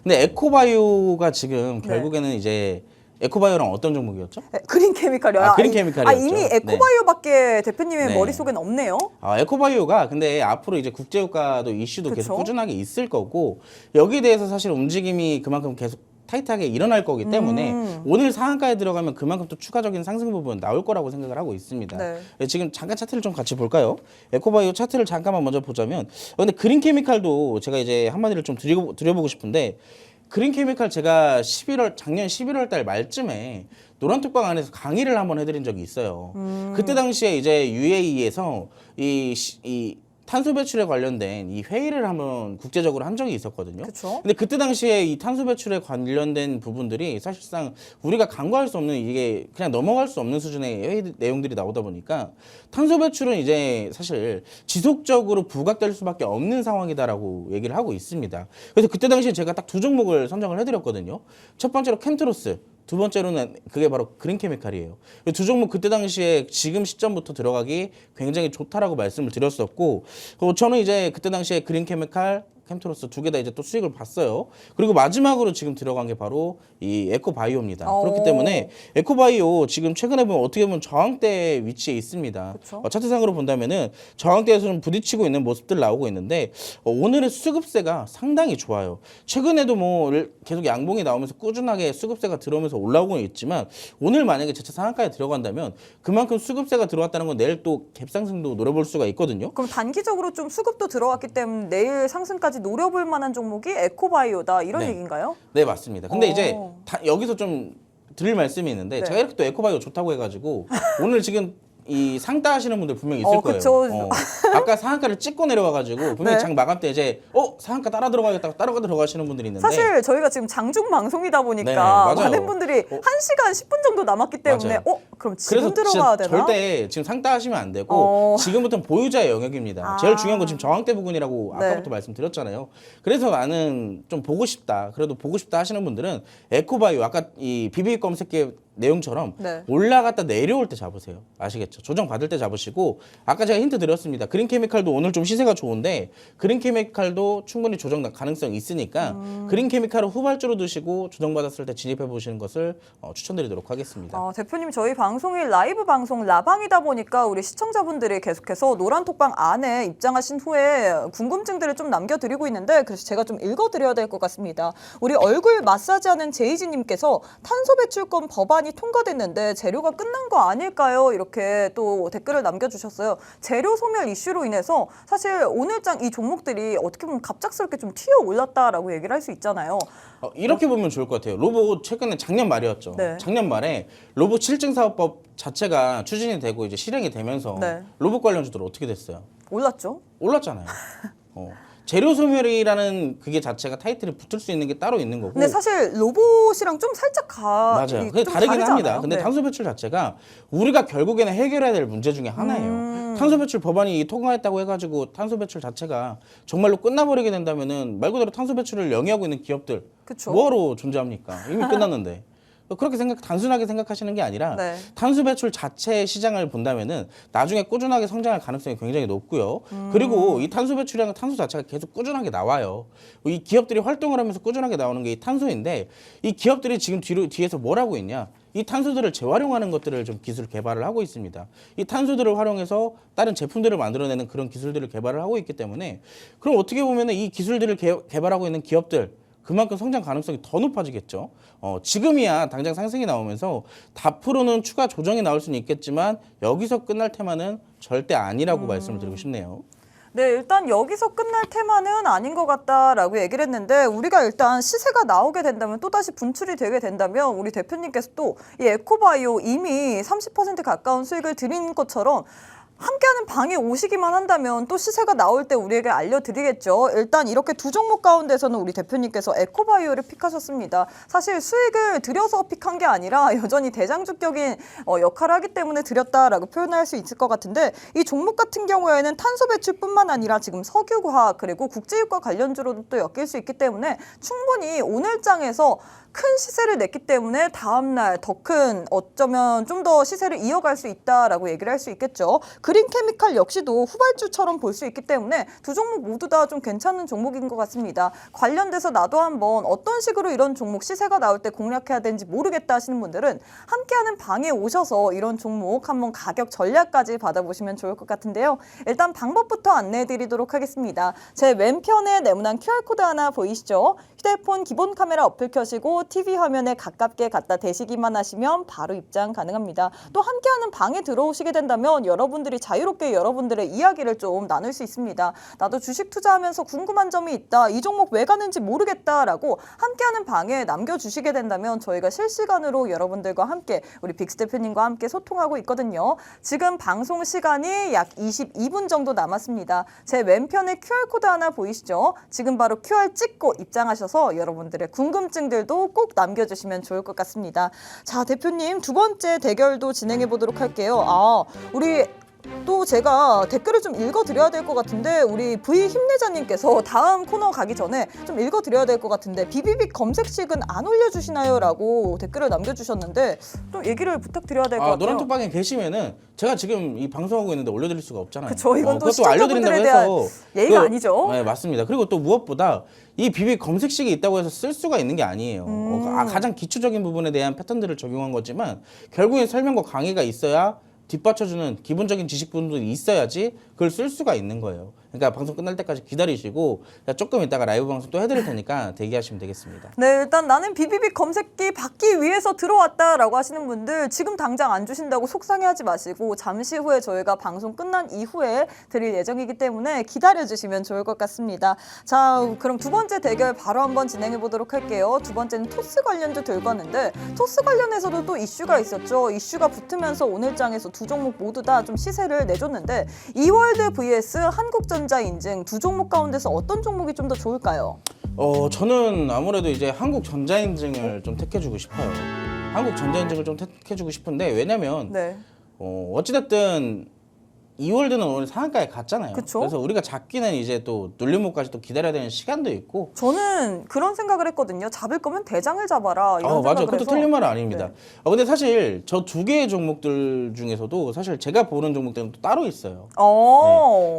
근데 에코바이오가 지금 결국에는 이제 에코바이오랑 어떤 종목이었죠? 그린케미칼이요. 그린케미칼이었죠. 이미 에코바이오밖에 대표님의 네. 머릿속엔 없네요. 에코바이오가 근데 앞으로 이제 국제유가도 이슈도 그쵸? 계속 꾸준하게 있을 거고 여기에 대해서 사실 움직임이 그만큼 계속 타이트하게 일어날 거기 때문에 오늘 상한가에 들어가면 그만큼 또 추가적인 상승 부분 나올 거라고 생각을 하고 있습니다. 네. 지금 잠깐 차트를 좀 같이 볼까요? 에코바이오 차트를 잠깐만 먼저 보자면 근데 그린케미칼도 제가 이제 한마디를 좀 드려보고 싶은데 그린케미칼 제가 작년 11월 달 말쯤에 노란톡방 안에서 강의를 한번 해드린 적이 있어요. 그때 당시에 이제 UAE에서 이 탄소 배출에 관련된 이 회의를 한번 국제적으로 한 적이 있었거든요. 그쵸? 근데 그때 당시에 이 탄소 배출에 관련된 부분들이 사실상 우리가 간과할 수 없는 이게 그냥 넘어갈 수 없는 수준의 회의 내용들이 나오다 보니까 탄소 배출은 이제 사실 지속적으로 부각될 수밖에 없는 상황이다라고 얘기를 하고 있습니다. 그래서 그때 당시에 제가 딱 두 종목을 선정을 해드렸거든요. 첫 번째로 켄트로스. 두 번째로는 그게 바로 그린케미칼이에요. 두 종목 그때 당시에 지금 시점부터 들어가기 굉장히 좋다라고 말씀을 드렸었고 저는 이제 그때 당시에 그린케미칼 캠토로스 두 개 다 이제 또 수익을 봤어요. 그리고 마지막으로 지금 들어간 게 바로 이 에코바이오입니다. 그렇기 때문에 에코바이오 지금 최근에 보면 어떻게 보면 저항대 위치에 있습니다. 그쵸. 차트상으로 본다면은 저항대에서는 부딪히고 있는 모습들 나오고 있는데 오늘의 수급세가 상당히 좋아요. 최근에도 뭐 계속 양봉이 나오면서 꾸준하게 수급세가 들어오면서 올라오고 있지만 오늘 만약에 재차 상한가에 들어간다면 그만큼 수급세가 들어왔다는 건 내일 또 갭상승도 노려볼 수가 있거든요. 그럼 단기적으로 좀 수급도 들어왔기 때문에 내일 상승까지 노려볼 만한 종목이 에코바이오다 이런 네. 얘기인가요? 네, 맞습니다. 근데 이제 어. 여기서 좀 드릴 말씀이 있는데 네. 제가 이렇게 또 에코바이오 좋다고 해가지고 오늘 지금 이 상따 하시는 분들 분명히 있을 거예요. 그쵸. 아까 상한가를 찍고 내려와가지고 분명히 네. 장 마감 때 이제 상한가 따라 들어가겠다고 따라 들어가시는 분들이 있는데 사실 저희가 지금 장중 방송이다 보니까 네, 맞아요. 많은 분들이 1시간 10분 정도 남았기 때문에 맞아요. 그럼 지금 그래서 들어가야 진짜 되나? 절대 지금 상따 하시면 안 되고 지금부터는 보유자의 영역입니다. 아. 제일 중요한 건 지금 저항대 부분이라고 네. 아까부터 말씀드렸잖아요. 그래서 나는 좀 보고 싶다. 그래도 보고 싶다 하시는 분들은 에코바이오 아까 이 비비익 검색기 내용처럼 네. 올라갔다 내려올 때 잡으세요. 아시겠죠? 조정 받을 때 잡으시고 아까 제가 힌트 드렸습니다. 그린케미칼도 오늘 좀 시세가 좋은데 그린케미칼도 충분히 조정 가능성이 있으니까 그린케미칼을 후발주로 드시고 조정받았을 때 진입해 보시는 것을 추천드리도록 하겠습니다. 대표님 저희 방송이 라이브 방송 라방이다 보니까 우리 시청자분들이 계속해서 노란톡방 안에 입장하신 후에 궁금증들을 좀 남겨드리고 있는데 그래서 제가 좀 읽어드려야 될 것 같습니다. 우리 얼굴 마사지하는 제이지님께서 탄소 배출권 법안이 통과됐는데 재료가 끝난 거 아닐까요? 이렇게 또 댓글을 남겨주셨어요. 재료 소멸 이슈로 인해서 사실 오늘장 이 종목들이 어떻게 보면 갑작스럽게 좀 튀어 올랐다라고 얘기를 할 수 있잖아요. 이렇게 보면 좋을 것 같아요. 로봇 최근에 작년 말이었죠. 네. 작년 말에 로봇 실증 사업법 자체가 추진이 되고 이제 실행이 되면서 네. 로봇 관련주들 어떻게 됐어요? 올랐죠? 올랐잖아요. 재료 소멸이라는 그게 자체가 타이틀에 붙을 수 있는 게 따로 있는 거고. 근데 사실 로봇이랑 좀 살짝 맞아요. 그게 좀 다르긴 다르지 합니다. 않아요? 근데 네. 탄소 배출 자체가 우리가 결국에는 해결해야 될 문제 중에 하나예요. 탄소 배출 법안이 통과했다고 해가지고 탄소 배출 자체가 정말로 끝나버리게 된다면은 말 그대로 탄소 배출을 영위하고 있는 기업들 그쵸. 뭐하러 존재합니까? 이미 끝났는데. 그렇게 단순하게 생각하시는 게 아니라 네. 탄소 배출 자체의 시장을 본다면은 나중에 꾸준하게 성장할 가능성이 굉장히 높고요. 그리고 이 탄소 배출량은 탄소 자체가 계속 꾸준하게 나와요. 이 기업들이 활동을 하면서 꾸준하게 나오는 게 이 탄소인데 이 기업들이 지금 뒤에서 뭘 하고 있냐? 이 탄소들을 재활용하는 것들을 좀 기술 개발을 하고 있습니다. 이 탄소들을 활용해서 다른 제품들을 만들어내는 그런 기술들을 개발을 하고 있기 때문에 그럼 어떻게 보면은 이 기술들을 개발하고 있는 기업들 그만큼 성장 가능성이 더 높아지겠죠. 지금이야 당장 상승이 나오면서 앞으로는 추가 조정이 나올 수는 있겠지만 여기서 끝날 테마는 절대 아니라고 말씀을 드리고 싶네요. 네, 일단 여기서 끝날 테마는 아닌 것 같다라고 얘기를 했는데 우리가 일단 시세가 나오게 된다면 또다시 분출이 되게 된다면 우리 대표님께서 또 이 에코바이오 이미 30% 가까운 수익을 드린 것처럼 함께하는 방에 오시기만 한다면 또 시세가 나올 때 우리에게 알려드리겠죠. 일단 이렇게 두 종목 가운데서는 우리 대표님께서 에코바이오를 픽하셨습니다. 사실 수익을 들여서 픽한 게 아니라 여전히 대장주격인 역할을 하기 때문에 드렸다라고 표현할 수 있을 것 같은데 이 종목 같은 경우에는 탄소 배출뿐만 아니라 지금 석유화학 그리고 국제유가 관련주로도 또 엮일 수 있기 때문에 충분히 오늘 장에서 큰 시세를 냈기 때문에 다음날 더 큰 어쩌면 좀 더 시세를 이어갈 수 있다라고 얘기를 할 수 있겠죠. 그린케미칼 역시도 후발주처럼 볼 수 있기 때문에 두 종목 모두 다 좀 괜찮은 종목인 것 같습니다. 관련돼서 나도 한번 어떤 식으로 이런 종목 시세가 나올 때 공략해야 되는지 모르겠다 하시는 분들은 함께하는 방에 오셔서 이런 종목 한번 가격 전략까지 받아보시면 좋을 것 같은데요. 일단 방법부터 안내해드리도록 하겠습니다. 제 왼편에 네모난 QR코드 하나 보이시죠? 휴대폰 기본 카메라 어플 켜시고 TV 화면에 가깝게 갖다 대시기만 하시면 바로 입장 가능합니다. 또 함께하는 방에 들어오시게 된다면 여러분들이 자유롭게 여러분들의 이야기를 좀 나눌 수 있습니다. 나도 주식 투자하면서 궁금한 점이 있다. 이 종목 왜 가는지 모르겠다라고 함께하는 방에 남겨주시게 된다면 저희가 실시간으로 여러분들과 함께 우리 빅스 대표님과 함께 소통하고 있거든요. 지금 방송 시간이 약 22분 정도 남았습니다. 제 왼편에 QR코드 하나 보이시죠? 지금 바로 QR 찍고 입장하셔서 여러분들의 궁금증들도 꼭 남겨주시면 좋을 것 같습니다. 자, 대표님 두 번째 대결도 진행해 보도록 할게요. 우리 또 제가 댓글을 좀 읽어드려야 될 것 같은데 우리 V 힘내자님께서 다음 코너 가기 전에 좀 읽어드려야 될 것 같은데 비비빅 검색식은 안 올려주시나요? 라고 댓글을 남겨주셨는데 또 얘기를 부탁드려야 될 것 같아요. 노란톡방에 계시면은 제가 지금 이 방송하고 있는데 올려드릴 수가 없잖아요. 그쵸, 이건 또 그것도 알려드린다고 시청자분들에 대한 해서 예의가 아니죠. 네, 맞습니다. 그리고 또 무엇보다 이 비비 검색식이 있다고 해서 쓸 수가 있는 게 아니에요. 가장 기초적인 부분에 대한 패턴들을 적용한 거지만 결국엔 설명과 강의가 있어야 뒷받쳐주는 기본적인 지식분들이 있어야지 그걸 쓸 수가 있는 거예요. 그러니까 방송 끝날 때까지 기다리시고 조금 이따가 라이브 방송 또 해드릴 테니까 대기하시면 되겠습니다. 네, 일단 나는 비비빅 검색기 받기 위해서 들어왔다라고 하시는 분들 지금 당장 안 주신다고 속상해하지 마시고 잠시 후에 저희가 방송 끝난 이후에 드릴 예정이기 때문에 기다려주시면 좋을 것 같습니다. 자, 그럼 두 번째 대결 바로 한번 진행해 보도록 할게요. 두 번째는 토스 관련주 들고 왔는데 토스 관련해서도 또 이슈가 있었죠. 이슈가 붙으면서 오늘 장에서 두 종목 모두 다 좀 시세를 내줬는데 이월드 vs 한국전자 인증 두 종목 가운데서 어떤 종목이 좀 더 좋을까요? 저는 아무래도 이제 한국전자인증을 좀 택해주고 싶어요. 한국전자인증을 좀 택해주고 싶은데 왜냐면 네. 어찌됐든 이월드는 오늘 상한가에 갔잖아요. 그쵸? 그래서 우리가 잡기는 이제 또 눌림목까지 또 기다려야 되는 시간도 있고. 저는 그런 생각을 했거든요. 잡을 거면 대장을 잡아라 이런 맞아. 생각을 그것도 해서. 틀린 말은 아닙니다. 네. 근데 사실 저 두 개의 종목들 중에서도 사실 제가 보는 종목들은 또 따로 있어요.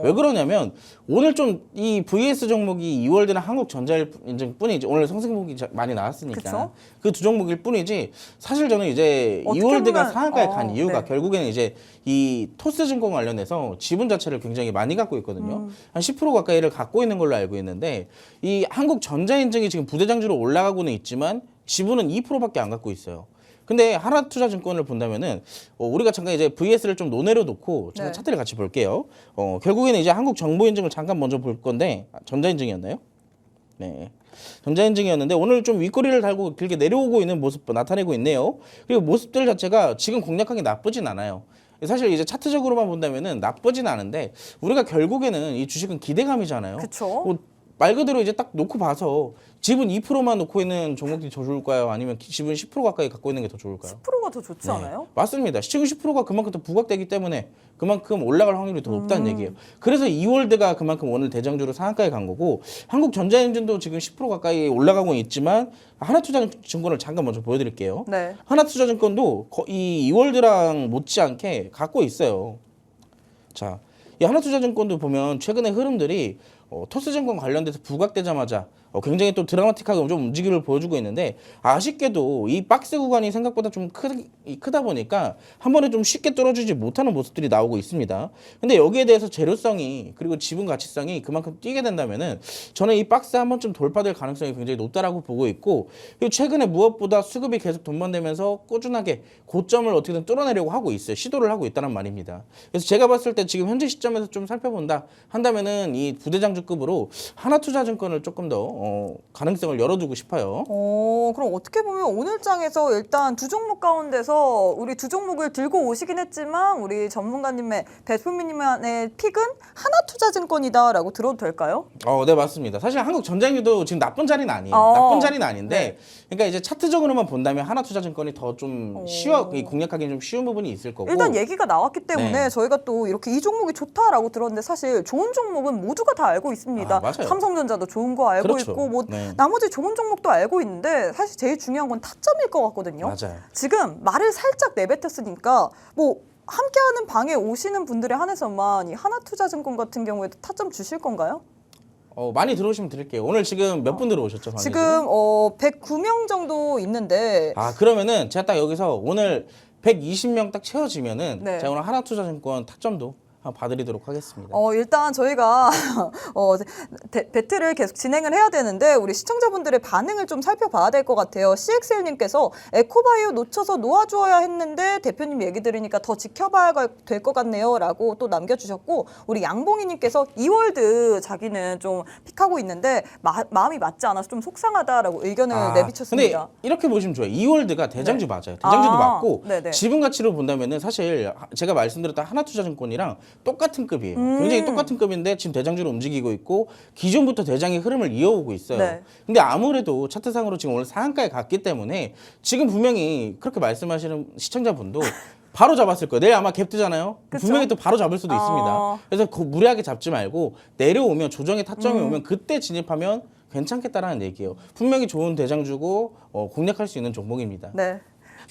왜 그러냐면 오늘 좀 이 VS 종목이 이월드나 한국전자인증 뿐이지 오늘 상승폭이 많이 나왔으니까 그쵸? 그 두 종목일 뿐이지 사실 저는 이제 어떻게 이월드가 보면- 상한가에 간 이유가 네. 결국에는 이제 이 토스증권 관련해서 지분 자체를 굉장히 많이 갖고 있거든요. 한 10% 가까이를 갖고 있는 걸로 알고 있는데 이 한국전자인증이 지금 부대장주로 올라가고는 있지만 지분은 2%밖에 안 갖고 있어요. 근데 하나투자증권을 본다면은 우리가 잠깐 이제 VS를 좀 논외로 놓고 잠깐 네. 차트를 같이 볼게요. 결국에는 이제 한국정보인증을 잠깐 먼저 볼 건데 전자인증이었나요? 네. 전자인증이었는데 오늘 좀 윗꼬리를 달고 길게 내려오고 있는 모습 나타내고 있네요. 그리고 모습들 자체가 지금 공략하기 나쁘진 않아요. 사실 이제 차트적으로만 본다면은 나쁘진 않은데 우리가 결국에는 이 주식은 기대감이잖아요. 그쵸? 말 그대로 이제 딱 놓고 봐서 지분 2%만 놓고 있는 종목이 더 좋을까요? 아니면 지분 10% 가까이 갖고 있는 게 더 좋을까요? 10%가 더 좋지 않아요? 맞습니다. 지금 10%가 그만큼 더 부각되기 때문에 그만큼 올라갈 확률이 더 높다는 얘기예요. 그래서 이월드가 그만큼 오늘 대장주로 상한가에 간 거고 한국전자인증도 지금 10% 가까이 올라가고 있지만 하나투자증권을 잠깐 먼저 보여드릴게요. 네. 하나투자증권도 이 이월드랑 못지않게 갖고 있어요. 자, 이 하나투자증권도 보면 최근의 흐름들이 토스증권 관련돼서 부각되자마자 굉장히 또 드라마틱하게 좀 움직임을 보여주고 있는데 아쉽게도 이 박스 구간이 생각보다 좀 크다 보니까 한 번에 좀 쉽게 뚫어주지 못하는 모습들이 나오고 있습니다. 근데 여기에 대해서 재료성이 그리고 지분 가치성이 그만큼 뛰게 된다면은 저는 이 박스 한 번쯤 돌파될 가능성이 굉장히 높다라고 보고 있고 그리고 최근에 무엇보다 수급이 계속 돈번되면서 꾸준하게 고점을 어떻게든 뚫어내려고 하고 있어요. 시도를 하고 있다는 말입니다. 그래서 제가 봤을 때 지금 현재 시점에서 좀 살펴본다 한다면은 이 부대장주급으로 하나투자증권을 조금 더 가능성을 열어두고 싶어요. 그럼 어떻게 보면 오늘 장에서 일단 두 종목 가운데서 우리 두 종목을 들고 오시긴 했지만 우리 전문가님의 대표님의 픽은 하나투자증권이다라고 들어도 될까요? 네 맞습니다. 사실 한국전자인증도 지금 나쁜 자리는 아니에요. 나쁜 자리는 아닌데, 그러니까 이제 차트적으로만 본다면 하나투자증권이 더 좀 공략하기는 좀 쉬운 부분이 있을 거고. 일단 얘기가 나왔기 때문에 네. 저희가 또 이렇게 이 종목이 좋다라고 들었는데 사실 좋은 종목은 모두가 다 알고 있습니다. 맞아요. 삼성전자도 좋은 거 알고 그렇죠. 있고 뭐 네. 나머지 좋은 종목도 알고 있는데 사실 제일 중요한 건 타점일 것 같거든요. 맞아요. 지금 말을 살짝 내뱉었으니까 뭐 함께하는 방에 오시는 분들에 한해서만 이 하나투자증권 같은 경우에도 타점 주실 건가요? 많이 들어오시면 드릴게요. 오늘 지금 몇 분 들어오셨죠? 방에 지금 109명 정도 있는데 그러면은 제가 딱 여기서 오늘 120명 딱 채워지면은 네. 제가 오늘 하나투자증권 타점도 한번 봐드리도록 하겠습니다. 일단 저희가 배틀을 계속 진행을 해야 되는데 우리 시청자분들의 반응을 좀 살펴봐야 될 것 같아요. CXL님께서 에코바이오 놓쳐서 놓아주어야 했는데 대표님 얘기 들으니까 더 지켜봐야 될 것 같네요 라고 또 남겨주셨고 우리 양봉이님께서 이월드 자기는 좀 픽하고 있는데 마음이 맞지 않아서 좀 속상하다라고 의견을 내비쳤습니다. 근데 이렇게 보시면 좋아요. 이월드가 대장주 맞아요. 대장주도 맞고 네네. 지분 가치로 본다면은 사실 제가 말씀드렸던 하나투자증권이랑 똑같은 급이에요. 굉장히 똑같은 급인데 지금 대장주로 움직이고 있고 기존부터 대장의 흐름을 이어오고 있어요. 네. 근데 아무래도 차트상으로 지금 오늘 상한가에 갔기 때문에 지금 분명히 그렇게 말씀하시는 시청자분도 바로 잡았을 거예요. 내일 아마 갭 뜨잖아요. 그쵸? 분명히 또 바로 잡을 수도 있습니다. 그래서 무리하게 잡지 말고 내려오면 조정의 타점이 오면 그때 진입하면 괜찮겠다라는 얘기예요. 분명히 좋은 대장주고 공략할 수 있는 종목입니다. 네.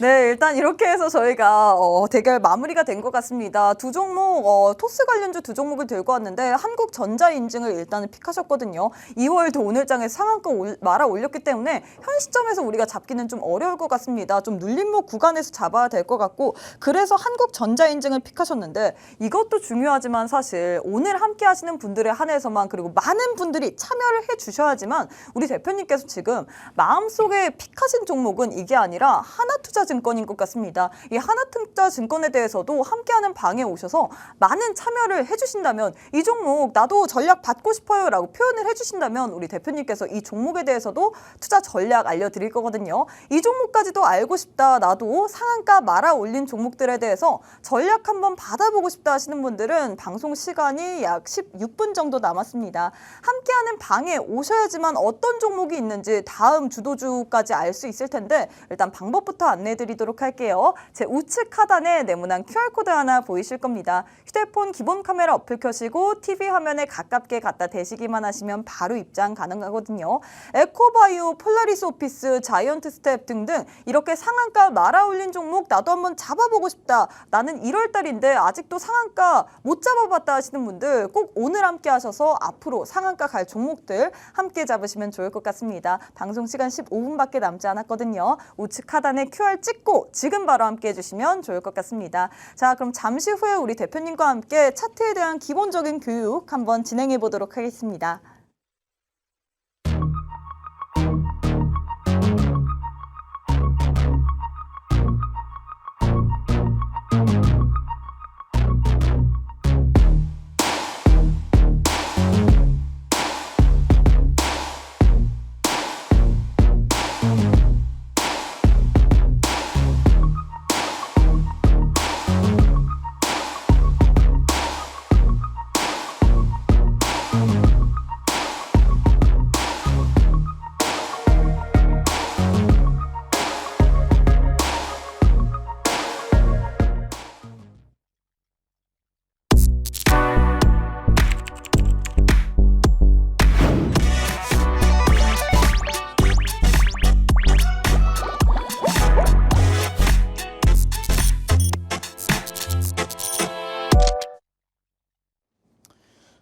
네, 일단 이렇게 해서 저희가 대결 마무리가 된 것 같습니다. 두 종목, 토스 관련주 두 종목을 들고 왔는데 한국전자 인증을 일단은 픽하셨거든요. 2월도 오늘장에 상한가 말아 올렸기 때문에 현 시점에서 우리가 잡기는 좀 어려울 것 같습니다. 좀 눌림목 구간에서 잡아야 될 것 같고 그래서 한국전자 인증을 픽하셨는데 이것도 중요하지만 사실 오늘 함께 하시는 분들에 한해서만 그리고 많은 분들이 참여를 해주셔야지만 우리 대표님께서 지금 마음속에 픽하신 종목은 이게 아니라 하나투자증권인 것 같습니다. 이 하나투자증권에 대해서도 함께하는 방에 오셔서 많은 참여를 해주신다면 이 종목 나도 전략 받고 싶어요 라고 표현을 해주신다면 우리 대표님께서 이 종목에 대해서도 투자 전략 알려드릴 거거든요. 이 종목까지도 알고 싶다 나도 상한가 말아 올린 종목들에 대해서 전략 한번 받아보고 싶다 하시는 분들은 방송 시간이 약 16분 정도 남았습니다. 함께하는 방에 오셔야지만 어떤 종목이 있는지 다음 주도주까지 알 수 있을 텐데 일단 방법부터 안내해드리도록 할게요. 제 우측 하단에 네모난 QR코드 하나 보이실 겁니다. 휴대폰 기본 카메라 어플 켜시고 TV 화면에 가깝게 갖다 대시기만 하시면 바로 입장 가능하거든요. 에코바이오, 폴라리스 오피스, 자이언트 스텝 등등 이렇게 상한가 말아 올린 종목 나도 한번 잡아보고 싶다. 나는 1월달인데 아직도 상한가 못 잡아봤다 하시는 분들 꼭 오늘 함께 하셔서 앞으로 상한가 갈 종목들 함께 잡으시면 좋을 것 같습니다. 방송 시간 15분밖에 남지 않았거든요. 우측 하단에 QR 찍고 지금 바로 함께 해주시면 좋을 것 같습니다. 자, 그럼 잠시 후에 우리 대표님과 함께 차트에 대한 기본적인 교육 한번 진행해 보도록 하겠습니다.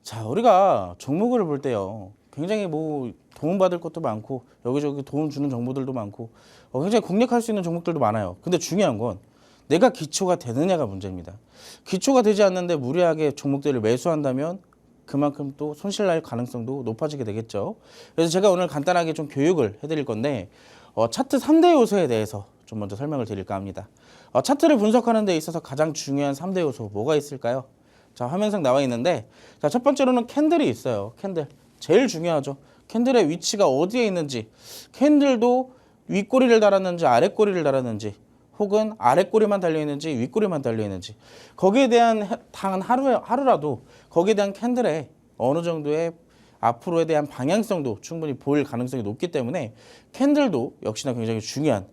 자, 우리가 종목을 볼 때요. 굉장히 뭐 도움받을 것도 많고 여기저기 도움 주는 정보들도 많고 굉장히 공략할 수 있는 종목들도 많아요. 근데 중요한 건 내가 기초가 되느냐가 문제입니다. 기초가 되지 않는데 무리하게 종목들을 매수한다면 그만큼 또 손실 날 가능성도 높아지게 되겠죠. 그래서 제가 오늘 간단하게 좀 교육을 해드릴 건데 차트 3대 요소에 대해서 좀 먼저 설명을 드릴까 합니다. 차트를 분석하는 데 있어서 가장 중요한 3대 요소 뭐가 있을까요? 자, 화면상 나와 있는데 자, 첫 번째로는 캔들이 있어요. 캔들. 제일 중요하죠. 캔들의 위치가 어디에 있는지, 캔들도 윗꼬리를 달았는지 아랫꼬리를 달았는지 혹은 아랫꼬리만 달려있는지 윗꼬리만 달려있는지 거기에 대한 단 하루라도 거기에 대한 캔들의 어느 정도의 앞으로에 대한 방향성도 충분히 보일 가능성이 높기 때문에 캔들도 역시나 굉장히 중요한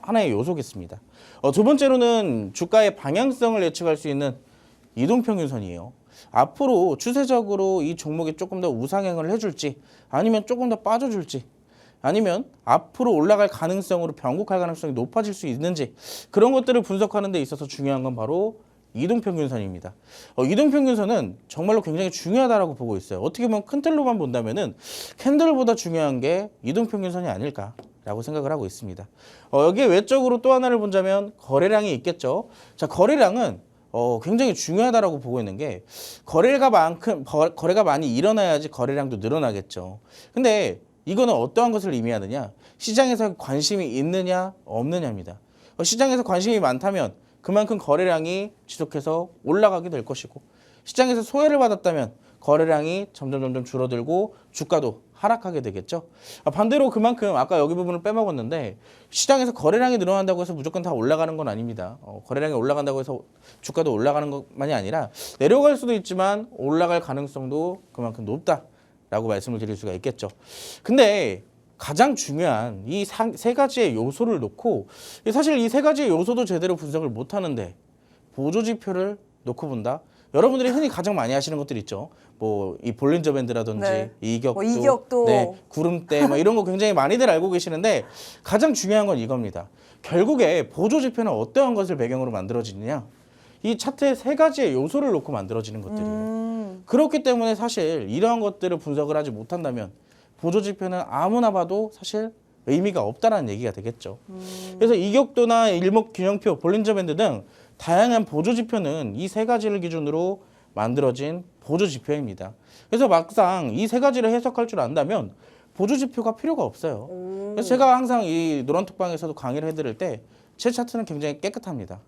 하나의 요소겠습니다. 두 번째로는 주가의 방향성을 예측할 수 있는 이동평균선이에요. 앞으로 추세적으로 이 종목이 조금 더 우상향을 해줄지 아니면 조금 더 빠져줄지 아니면 앞으로 올라갈 가능성으로 변곡할 가능성이 높아질 수 있는지 그런 것들을 분석하는 데 있어서 중요한 건 바로 이동평균선입니다. 이동평균선은 정말로 굉장히 중요하다고 보고 있어요. 어떻게 보면 큰 틀로만 본다면은 캔들보다 중요한 게 이동평균선이 아닐까라고 생각을 하고 있습니다. 여기에 외적으로 또 하나를 본다면 거래량이 있겠죠. 자, 거래량은 굉장히 중요하다라고 보고 있는 게 거래가 많이 일어나야지 거래량도 늘어나겠죠. 근데 이거는 어떠한 것을 의미하느냐? 시장에서 관심이 있느냐 없느냐입니다. 시장에서 관심이 많다면 그만큼 거래량이 지속해서 올라가게 될 것이고 시장에서 소외를 받았다면 거래량이 점점 줄어들고 주가도 하락하게 되겠죠. 반대로 그만큼 아까 여기 부분을 빼먹었는데 시장에서 거래량이 늘어난다고 해서 무조건 다 올라가는 건 아닙니다. 거래량이 올라간다고 해서 주가도 올라가는 것만이 아니라 내려갈 수도 있지만 올라갈 가능성도 그만큼 높다라고 말씀을 드릴 수가 있겠죠. 근데 가장 중요한 이 세 가지의 요소를 놓고 사실 이 세 가지의 요소도 제대로 분석을 못 하는데 보조 지표를 놓고 본다. 여러분들이 흔히 가장 많이 하시는 것들 있죠. 뭐 이 볼린저 밴드라든지 네. 이격도, 뭐 이격도. 네, 구름대 뭐 이런 거 굉장히 많이들 알고 계시는데 가장 중요한 건 이겁니다. 결국에 보조 지표는 어떠한 것을 배경으로 만들어지느냐? 이 차트의 세 가지의 요소를 놓고 만들어지는 것들이에요. 그렇기 때문에 사실 이러한 것들을 분석을 하지 못한다면 보조 지표는 아무나 봐도 사실 의미가 없다라는 얘기가 되겠죠. 그래서 이격도나 일목균형표, 볼린저 밴드 등 다양한 보조 지표는 이 세 가지를 기준으로 만들어진 보조 지표입니다. 그래서 막상 이 세 가지를 해석할 줄 안다면 보조 지표가 필요가 없어요. 그래서 제가 항상 이 노란톡방에서도 강의를 해드릴 때 제 차트는 굉장히 깨끗합니다.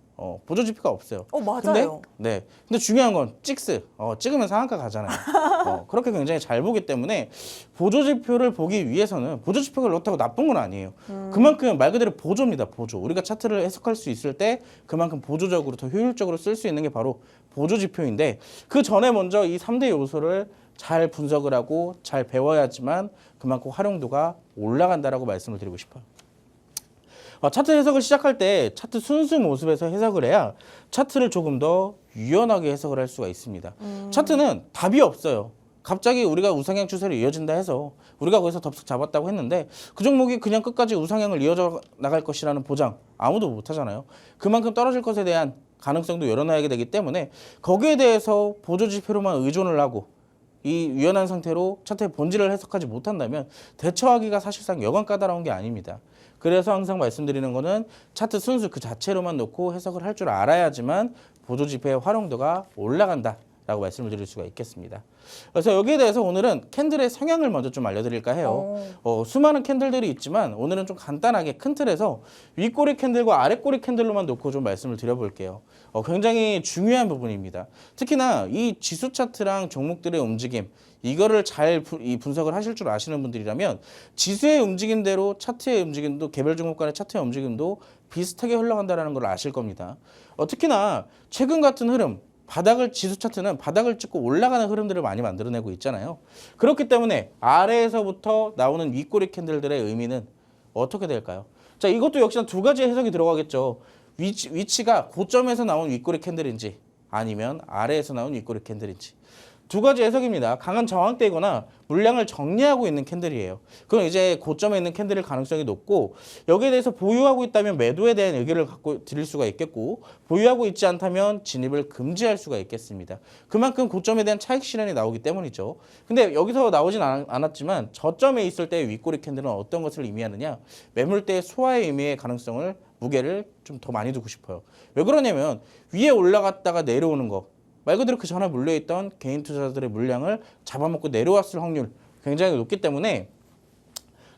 보조 지표가 없어요. 맞아요. 근데 중요한 건 찍스. 찍으면 상한가 가잖아요. 그렇게 굉장히 잘 보기 때문에 보조 지표를 보기 위해서는 보조 지표가 그렇다고 나쁜 건 아니에요. 그만큼 말 그대로 보조입니다. 보조. 우리가 차트를 해석할 수 있을 때 그만큼 보조적으로 더 효율적으로 쓸 수 있는 게 바로 보조 지표인데 그 전에 먼저 이 3대 요소를 잘 분석을 하고 잘 배워야지만 그만큼 활용도가 올라간다라고 말씀을 드리고 싶어요. 차트 해석을 시작할 때 차트 순수 모습에서 해석을 해야 차트를 조금 더 유연하게 해석을 할 수가 있습니다. 차트는 답이 없어요. 갑자기 우리가 우상향 추세로 이어진다 해서 우리가 거기서 덥석 잡았다고 했는데 그 종목이 그냥 끝까지 우상향을 이어져 나갈 것이라는 보장 아무도 못 하잖아요. 그만큼 떨어질 것에 대한 가능성도 열어놔야 되기 때문에 거기에 대해서 보조 지표로만 의존을 하고 이 유연한 상태로 차트의 본질을 해석하지 못한다면 대처하기가 사실상 여간 까다로운 게 아닙니다. 그래서 항상 말씀드리는 거는 차트 순수 그 자체로만 놓고 해석을 할 줄 알아야지만 보조 지표의 활용도가 올라간다라고 말씀을 드릴 수가 있겠습니다. 그래서 여기에 대해서 오늘은 캔들의 성향을 먼저 좀 알려드릴까 해요. 수많은 캔들들이 있지만 오늘은 좀 간단하게 큰 틀에서 윗꼬리 캔들과 아랫꼬리 캔들로만 놓고 좀 말씀을 드려볼게요. 굉장히 중요한 부분입니다. 특히나 이 지수 차트랑 종목들의 움직임 이거를 잘 분석을 하실 줄 아시는 분들이라면 지수의 움직임대로 차트의 움직임도 개별 종목 간의 차트의 움직임도 비슷하게 흘러간다는 걸 아실 겁니다. 특히나 최근 같은 흐름 지수 차트는 바닥을 찍고 올라가는 흐름들을 많이 만들어내고 있잖아요. 그렇기 때문에 아래에서부터 나오는 윗꼬리 캔들들의 의미는 어떻게 될까요? 자, 이것도 역시나 두 가지의 해석이 들어가겠죠. 위치가 고점에서 나온 윗꼬리 캔들인지 아니면 아래에서 나온 윗꼬리 캔들인지. 두 가지 해석입니다. 강한 저항대거나 물량을 정리하고 있는 캔들이에요. 그럼 이제 고점에 있는 캔들일 가능성이 높고 여기에 대해서 보유하고 있다면 매도에 대한 의견을 갖고 드릴 수가 있겠고 보유하고 있지 않다면 진입을 금지할 수가 있겠습니다. 그만큼 고점에 대한 차익 실현이 나오기 때문이죠. 근데 여기서 나오진 않았지만 저점에 있을 때의 윗꼬리 캔들은 어떤 것을 의미하느냐? 매물대의 소화의 의미의 가능성을 무게를 좀 더 많이 두고 싶어요. 왜 그러냐면 위에 올라갔다가 내려오는 거 말 그대로 그 전에 물려있던 개인 투자자들의 물량을 잡아먹고 내려왔을 확률 굉장히 높기 때문에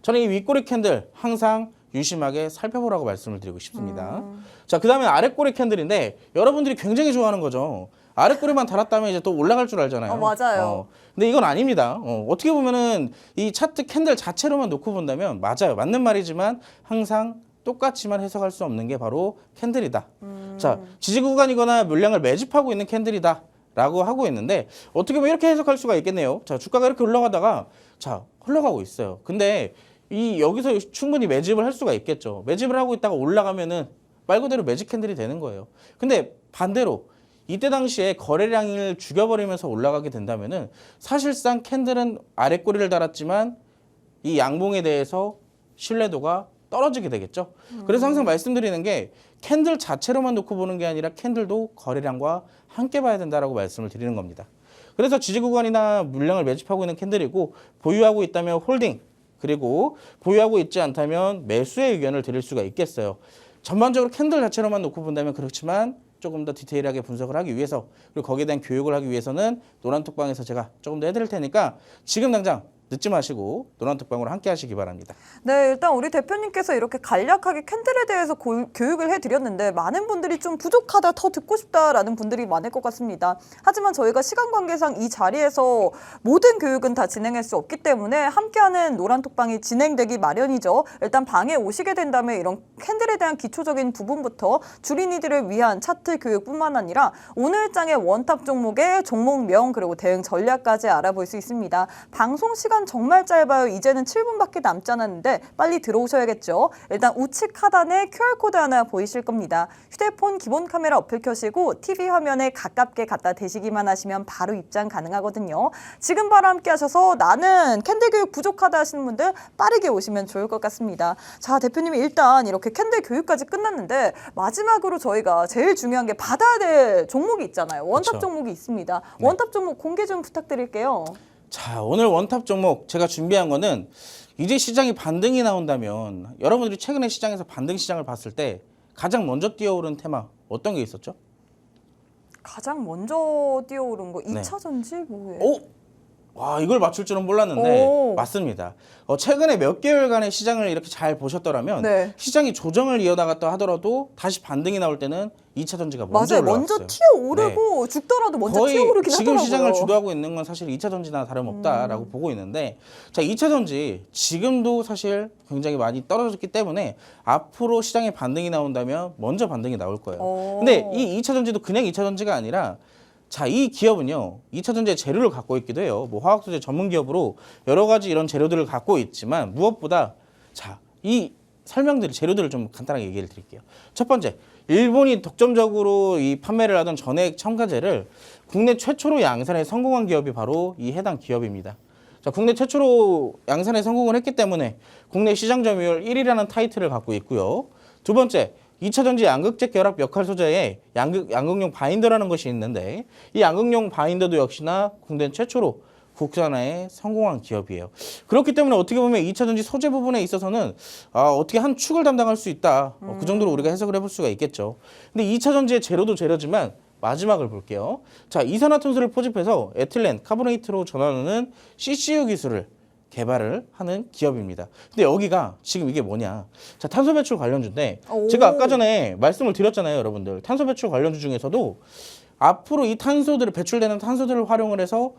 저는 이 윗꼬리 캔들 항상 유심하게 살펴보라고 말씀을 드리고 싶습니다. 자, 그 다음에 아랫꼬리 캔들인데 여러분들이 굉장히 좋아하는 거죠. 아랫꼬리만 달았다면 이제 또 올라갈 줄 알잖아요. 맞아요. 근데 이건 아닙니다. 어떻게 보면은 이 차트 캔들 자체로만 놓고 본다면 맞아요. 맞는 말이지만 항상 똑같이만 해석할 수 없는 게 바로 캔들이다. 자, 지지 구간이거나 물량을 매집하고 있는 캔들이다 라고 하고 있는데 어떻게 보면 이렇게 해석할 수가 있겠네요. 자, 주가가 이렇게 올라가다가 자, 흘러가고 있어요. 근데 여기서 충분히 매집을 할 수가 있겠죠. 매집을 하고 있다가 올라가면은 말 그대로 매집 캔들이 되는 거예요. 근데 반대로 이때 당시에 거래량을 죽여버리면서 올라가게 된다면은 사실상 캔들은 아랫꼬리를 달았지만 이 양봉에 대해서 신뢰도가 떨어지게 되겠죠. 그래서 항상 말씀드리는 게 캔들 자체로만 놓고 보는 게 아니라 캔들도 거래량과 함께 봐야 된다라고 말씀을 드리는 겁니다. 그래서 지지 구간이나 물량을 매집하고 있는 캔들이고 보유하고 있다면 홀딩 그리고 보유하고 있지 않다면 매수의 의견을 드릴 수가 있겠어요. 전반적으로 캔들 자체로만 놓고 본다면 그렇지만 조금 더 디테일하게 분석을 하기 위해서 그리고 거기에 대한 교육을 하기 위해서는 노란톡방에서 제가 조금 더 해드릴 테니까 지금 당장 늦지 마시고 노란톡방으로 함께 하시기 바랍니다. 네, 일단 우리 대표님께서 이렇게 간략하게 캔들에 대해서 교육을 해드렸는데 많은 분들이 좀 부족하다, 더 듣고 싶다라는 분들이 많을 것 같습니다. 하지만 저희가 시간 관계상 이 자리에서 모든 교육은 다 진행할 수 없기 때문에 함께하는 노란톡방이 진행되기 마련이죠. 일단 방에 오시게 된다면 이런 캔들에 대한 기초적인 부분부터 주린이들을 위한 차트 교육뿐만 아니라 오늘 장의 원탑 종목의 종목명 그리고 대응 전략까지 알아볼 수 있습니다. 방송 시간 시간 정말 짧아요. 이제는 7분밖에 남지 않았는데 빨리 들어오셔야겠죠. 일단 우측 하단에 QR코드 하나 보이실 겁니다. 휴대폰 기본 카메라 어플 켜시고 TV 화면에 가깝게 갖다 대시기만 하시면 바로 입장 가능하거든요. 지금 바로 함께 하셔서 나는 캔들 교육 부족하다 하시는 분들 빠르게 오시면 좋을 것 같습니다. 자, 대표님이 일단 이렇게 캔들 교육까지 끝났는데 마지막으로 저희가 제일 중요한 게 받아야 될 종목이 있잖아요. 원탑 그쵸. 종목이 있습니다. 네. 원탑 종목 공개 좀 부탁드릴게요. 자, 오늘 원탑 종목 제가 준비한 거는 이제 시장이 반등이 나온다면 여러분들이 최근에 시장에서 반등 시장을 봤을 때 가장 먼저 뛰어오른 테마 어떤 게 있었죠? 가장 먼저 뛰어오른 거 네. 2차 전지 뭐예요? 오! 와, 이걸 맞출 줄은 몰랐는데 오. 맞습니다. 최근에 몇 개월간의 시장을 이렇게 잘 보셨더라면 네. 시장이 조정을 이어나갔다 하더라도 다시 반등이 나올 때는 2차 전지가 먼저 맞아요. 올라왔어요. 먼저 튀어오르고 죽더라도 먼저 거의 튀어오르긴 지금 하더라고요. 시장을 주도하고 있는 건 사실 2차 전지나 다름없다라고 보고 있는데 자, 2차 전지 지금도 사실 굉장히 많이 떨어졌기 때문에 앞으로 시장에 반등이 나온다면 먼저 반등이 나올 거예요. 오. 근데 이 2차 전지도 그냥 2차 전지가 아니라 자, 이 기업은요, 2차 전지의 재료를 갖고 있기도 해요. 뭐 화학소재 전문 기업으로 여러 가지 이런 재료들을 갖고 있지만 무엇보다 자, 이 설명들을 재료들을 좀 간단하게 얘기를 드릴게요. 첫 번째, 일본이 독점적으로 이 판매를 하던 전해액 첨가제를 국내 최초로 양산에 성공한 기업이 바로 이 해당 기업입니다. 자, 국내 최초로 양산에 성공을 했기 때문에 국내 시장 점유율 1위라는 타이틀을 갖고 있고요. 두 번째, 2차 전지 양극재 결합 역할 소재에 양극용 바인더라는 것이 있는데 이 양극용 바인더도 역시나 국내 최초로 국산화에 성공한 기업이에요. 그렇기 때문에 어떻게 보면 2차 전지 소재 부분에 있어서는 어떻게 한 축을 담당할 수 있다. 그 정도로 우리가 해석을 해볼 수가 있겠죠. 근데 2차 전지의 재료도 재료지만 마지막을 볼게요. 자, 이산화탄소를 포집해서 에틸렌, 카보네이트로 전환하는 CCU 기술을 개발을 하는 기업입니다. 근데 여기가 지금 이게 뭐냐? 자, 탄소 배출 관련주인데 오. 제가 아까 전에 말씀을 드렸잖아요, 여러분들. 탄소 배출 관련주 중에서도 앞으로 이 탄소들을 배출되는 탄소들을 활용을 해서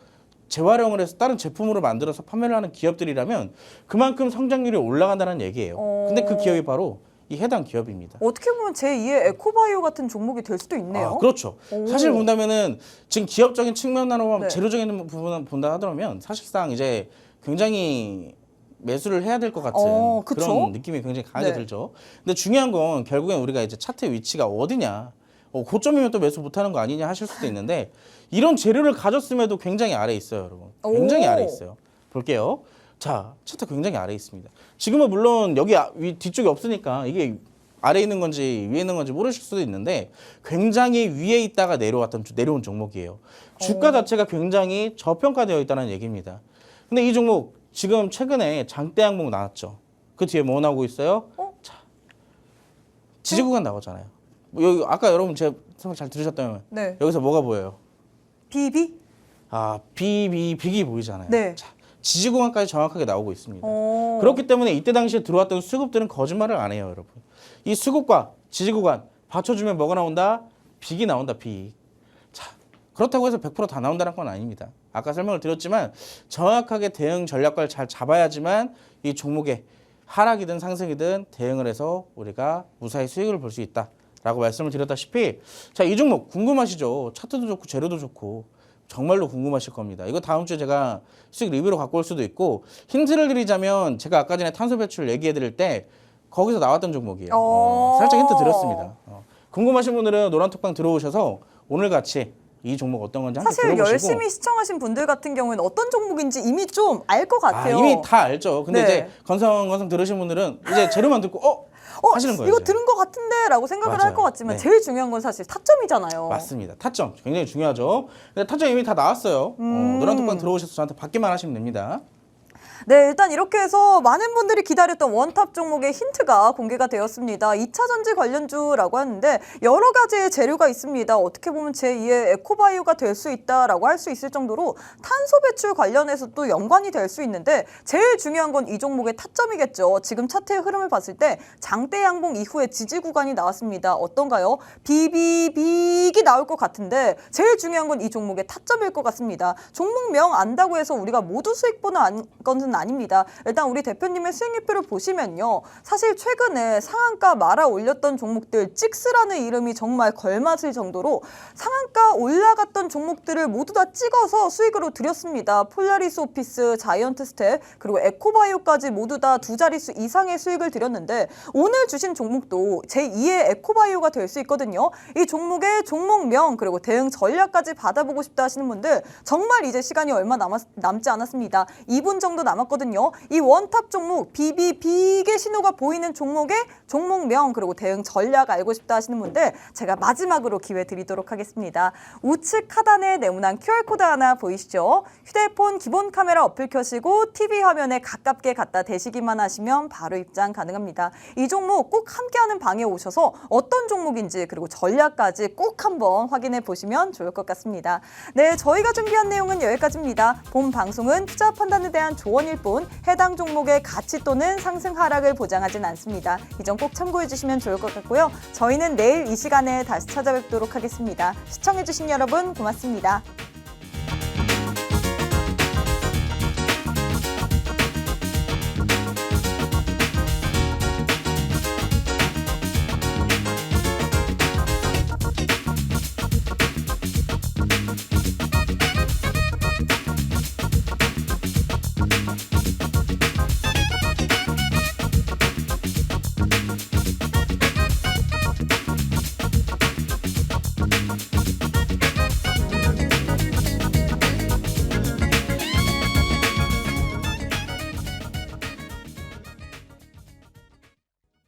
재활용을 해서 다른 제품으로 만들어서 판매를 하는 기업들이라면 그만큼 성장률이 올라간다는 얘기예요. 근데 그 기업이 바로 이 해당 기업입니다. 어떻게 보면 제2의 에코바이오 같은 종목이 될 수도 있네요. 그렇죠. 오. 사실 본다면은 지금 기업적인 측면으로 네. 재료적인 부분을 본다 하더라면 사실상 이제 굉장히 매수를 해야 될 것 같은 그쵸? 그런 느낌이 굉장히 강하게 네. 들죠. 근데 중요한 건 결국엔 우리가 이제 차트 위치가 어디냐, 고점이면 또 매수 못하는 거 아니냐 하실 수도 있는데 이런 재료를 가졌음에도 굉장히 아래에 있어요, 여러분. 굉장히 오. 아래에 있어요. 볼게요. 자, 차트 굉장히 아래에 있습니다. 지금은 물론 여기 뒤쪽이 없으니까 이게 아래에 있는 건지 위에 있는 건지 모르실 수도 있는데 굉장히 위에 있다가 내려온 종목이에요. 주가 자체가 굉장히 저평가되어 있다는 얘기입니다. 근데 이 종목 지금 최근에 장대 항목 나왔죠. 그 뒤에 뭐 나오고 있어요? 자, 지지 구간 나오잖아요. 여기 아까 여러분 제 설명 잘 들으셨다면 네. 여기서 뭐가 보여요? 비비? 빅이 보이잖아요. 네. 자, 지지 구간까지 정확하게 나오고 있습니다. 오. 그렇기 때문에 이때 당시에 들어왔던 수급들은 거짓말을 안 해요, 여러분. 이 수급과 지지 구간 받쳐주면 뭐가 나온다? 빅이 나온다, 빅. 자, 그렇다고 해서 100% 다 나온다는 건 아닙니다. 아까 설명을 드렸지만 정확하게 대응 전략을 잘 잡아야지만 이 종목의 하락이든 상승이든 대응을 해서 우리가 무사히 수익을 볼 수 있다라고 말씀을 드렸다시피 자, 이 종목 궁금하시죠? 차트도 좋고 재료도 좋고 정말로 궁금하실 겁니다. 이거 다음 주에 제가 수익 리뷰로 갖고 올 수도 있고 힌트를 드리자면 제가 아까 전에 탄소 배출 얘기해 드릴 때 거기서 나왔던 종목이에요. 살짝 힌트 드렸습니다. 궁금하신 분들은 노란톡방 들어오셔서 오늘 같이 이 종목 어떤 건지 함께 사실 들어보시고 열심히 시청하신 분들 같은 경우에는 어떤 종목인지 이미 좀 알 것 같아요. 이미 다 알죠. 근데 네. 이제 건성 들으신 분들은 이제 재료만 듣고 하시는 거예요. 이거 이제. 들은 것 같은데 라고 생각을 할 맞아요. 것 같지만 네. 제일 중요한 건 사실 타점이잖아요. 맞습니다. 타점 굉장히 중요하죠. 근데 타점 이미 다 나왔어요. 노란톡방 들어오셔서 저한테 받기만 하시면 됩니다. 네, 일단 이렇게 해서 많은 분들이 기다렸던 원탑 종목의 힌트가 공개가 되었습니다. 2차 전지 관련주라고 하는데 여러 가지의 재료가 있습니다. 어떻게 보면 제2의 에코바이오가 될 수 있다라고 할 수 있을 정도로 탄소 배출 관련해서 또 연관이 될 수 있는데 제일 중요한 건 이 종목의 타점이겠죠. 지금 차트의 흐름을 봤을 때 장대 양봉 이후에 지지 구간이 나왔습니다. 어떤가요? 빅이 나올 것 같은데 제일 중요한 건 이 종목의 타점일 것 같습니다. 종목명 안다고 해서 우리가 모두 수익 보는 것은 정도는 아닙니다. 일단 우리 대표님의 수익률표를 보시면요. 사실 최근에 상한가 말아 올렸던 종목들 찍스라는 이름이 정말 걸맞을 정도로 상한가 올라갔던 종목들을 모두 다 찍어서 수익으로 드렸습니다. 폴라리스 오피스, 자이언트 스텝, 그리고 에코바이오까지 모두 다 두 자릿수 이상의 수익을 드렸는데 오늘 주신 종목도 제2의 에코바이오가 될 수 있거든요. 이 종목의 종목명 그리고 대응 전략까지 받아보고 싶다 하시는 분들 정말 이제 시간이 얼마 남지 않았습니다. 2분 정도 남았거든요. 이 원탑 종목 BBB의 신호가 보이는 종목의 종목명 그리고 대응 전략 알고 싶다 하시는 분들 제가 마지막으로 기회 드리도록 하겠습니다. 우측 하단에 네모난 QR코드 하나 보이시죠? 휴대폰 기본 카메라 어플 켜시고 TV 화면에 가깝게 갖다 대시기만 하시면 바로 입장 가능합니다. 이 종목 꼭 함께하는 방에 오셔서 어떤 종목인지 그리고 전략까지 꼭 한번 확인해 보시면 좋을 것 같습니다. 네, 저희가 준비한 내용은 여기까지입니다. 본 방송은 투자 판단에 대한 조언일 뿐 해당 종목의 가치 또는 상승 하락을 보장하진 않습니다. 이 점 꼭 참고해 주시면 좋을 것 같고요. 저희는 내일 이 시간에 다시 찾아뵙도록 하겠습니다. 시청해 주신 여러분 고맙습니다.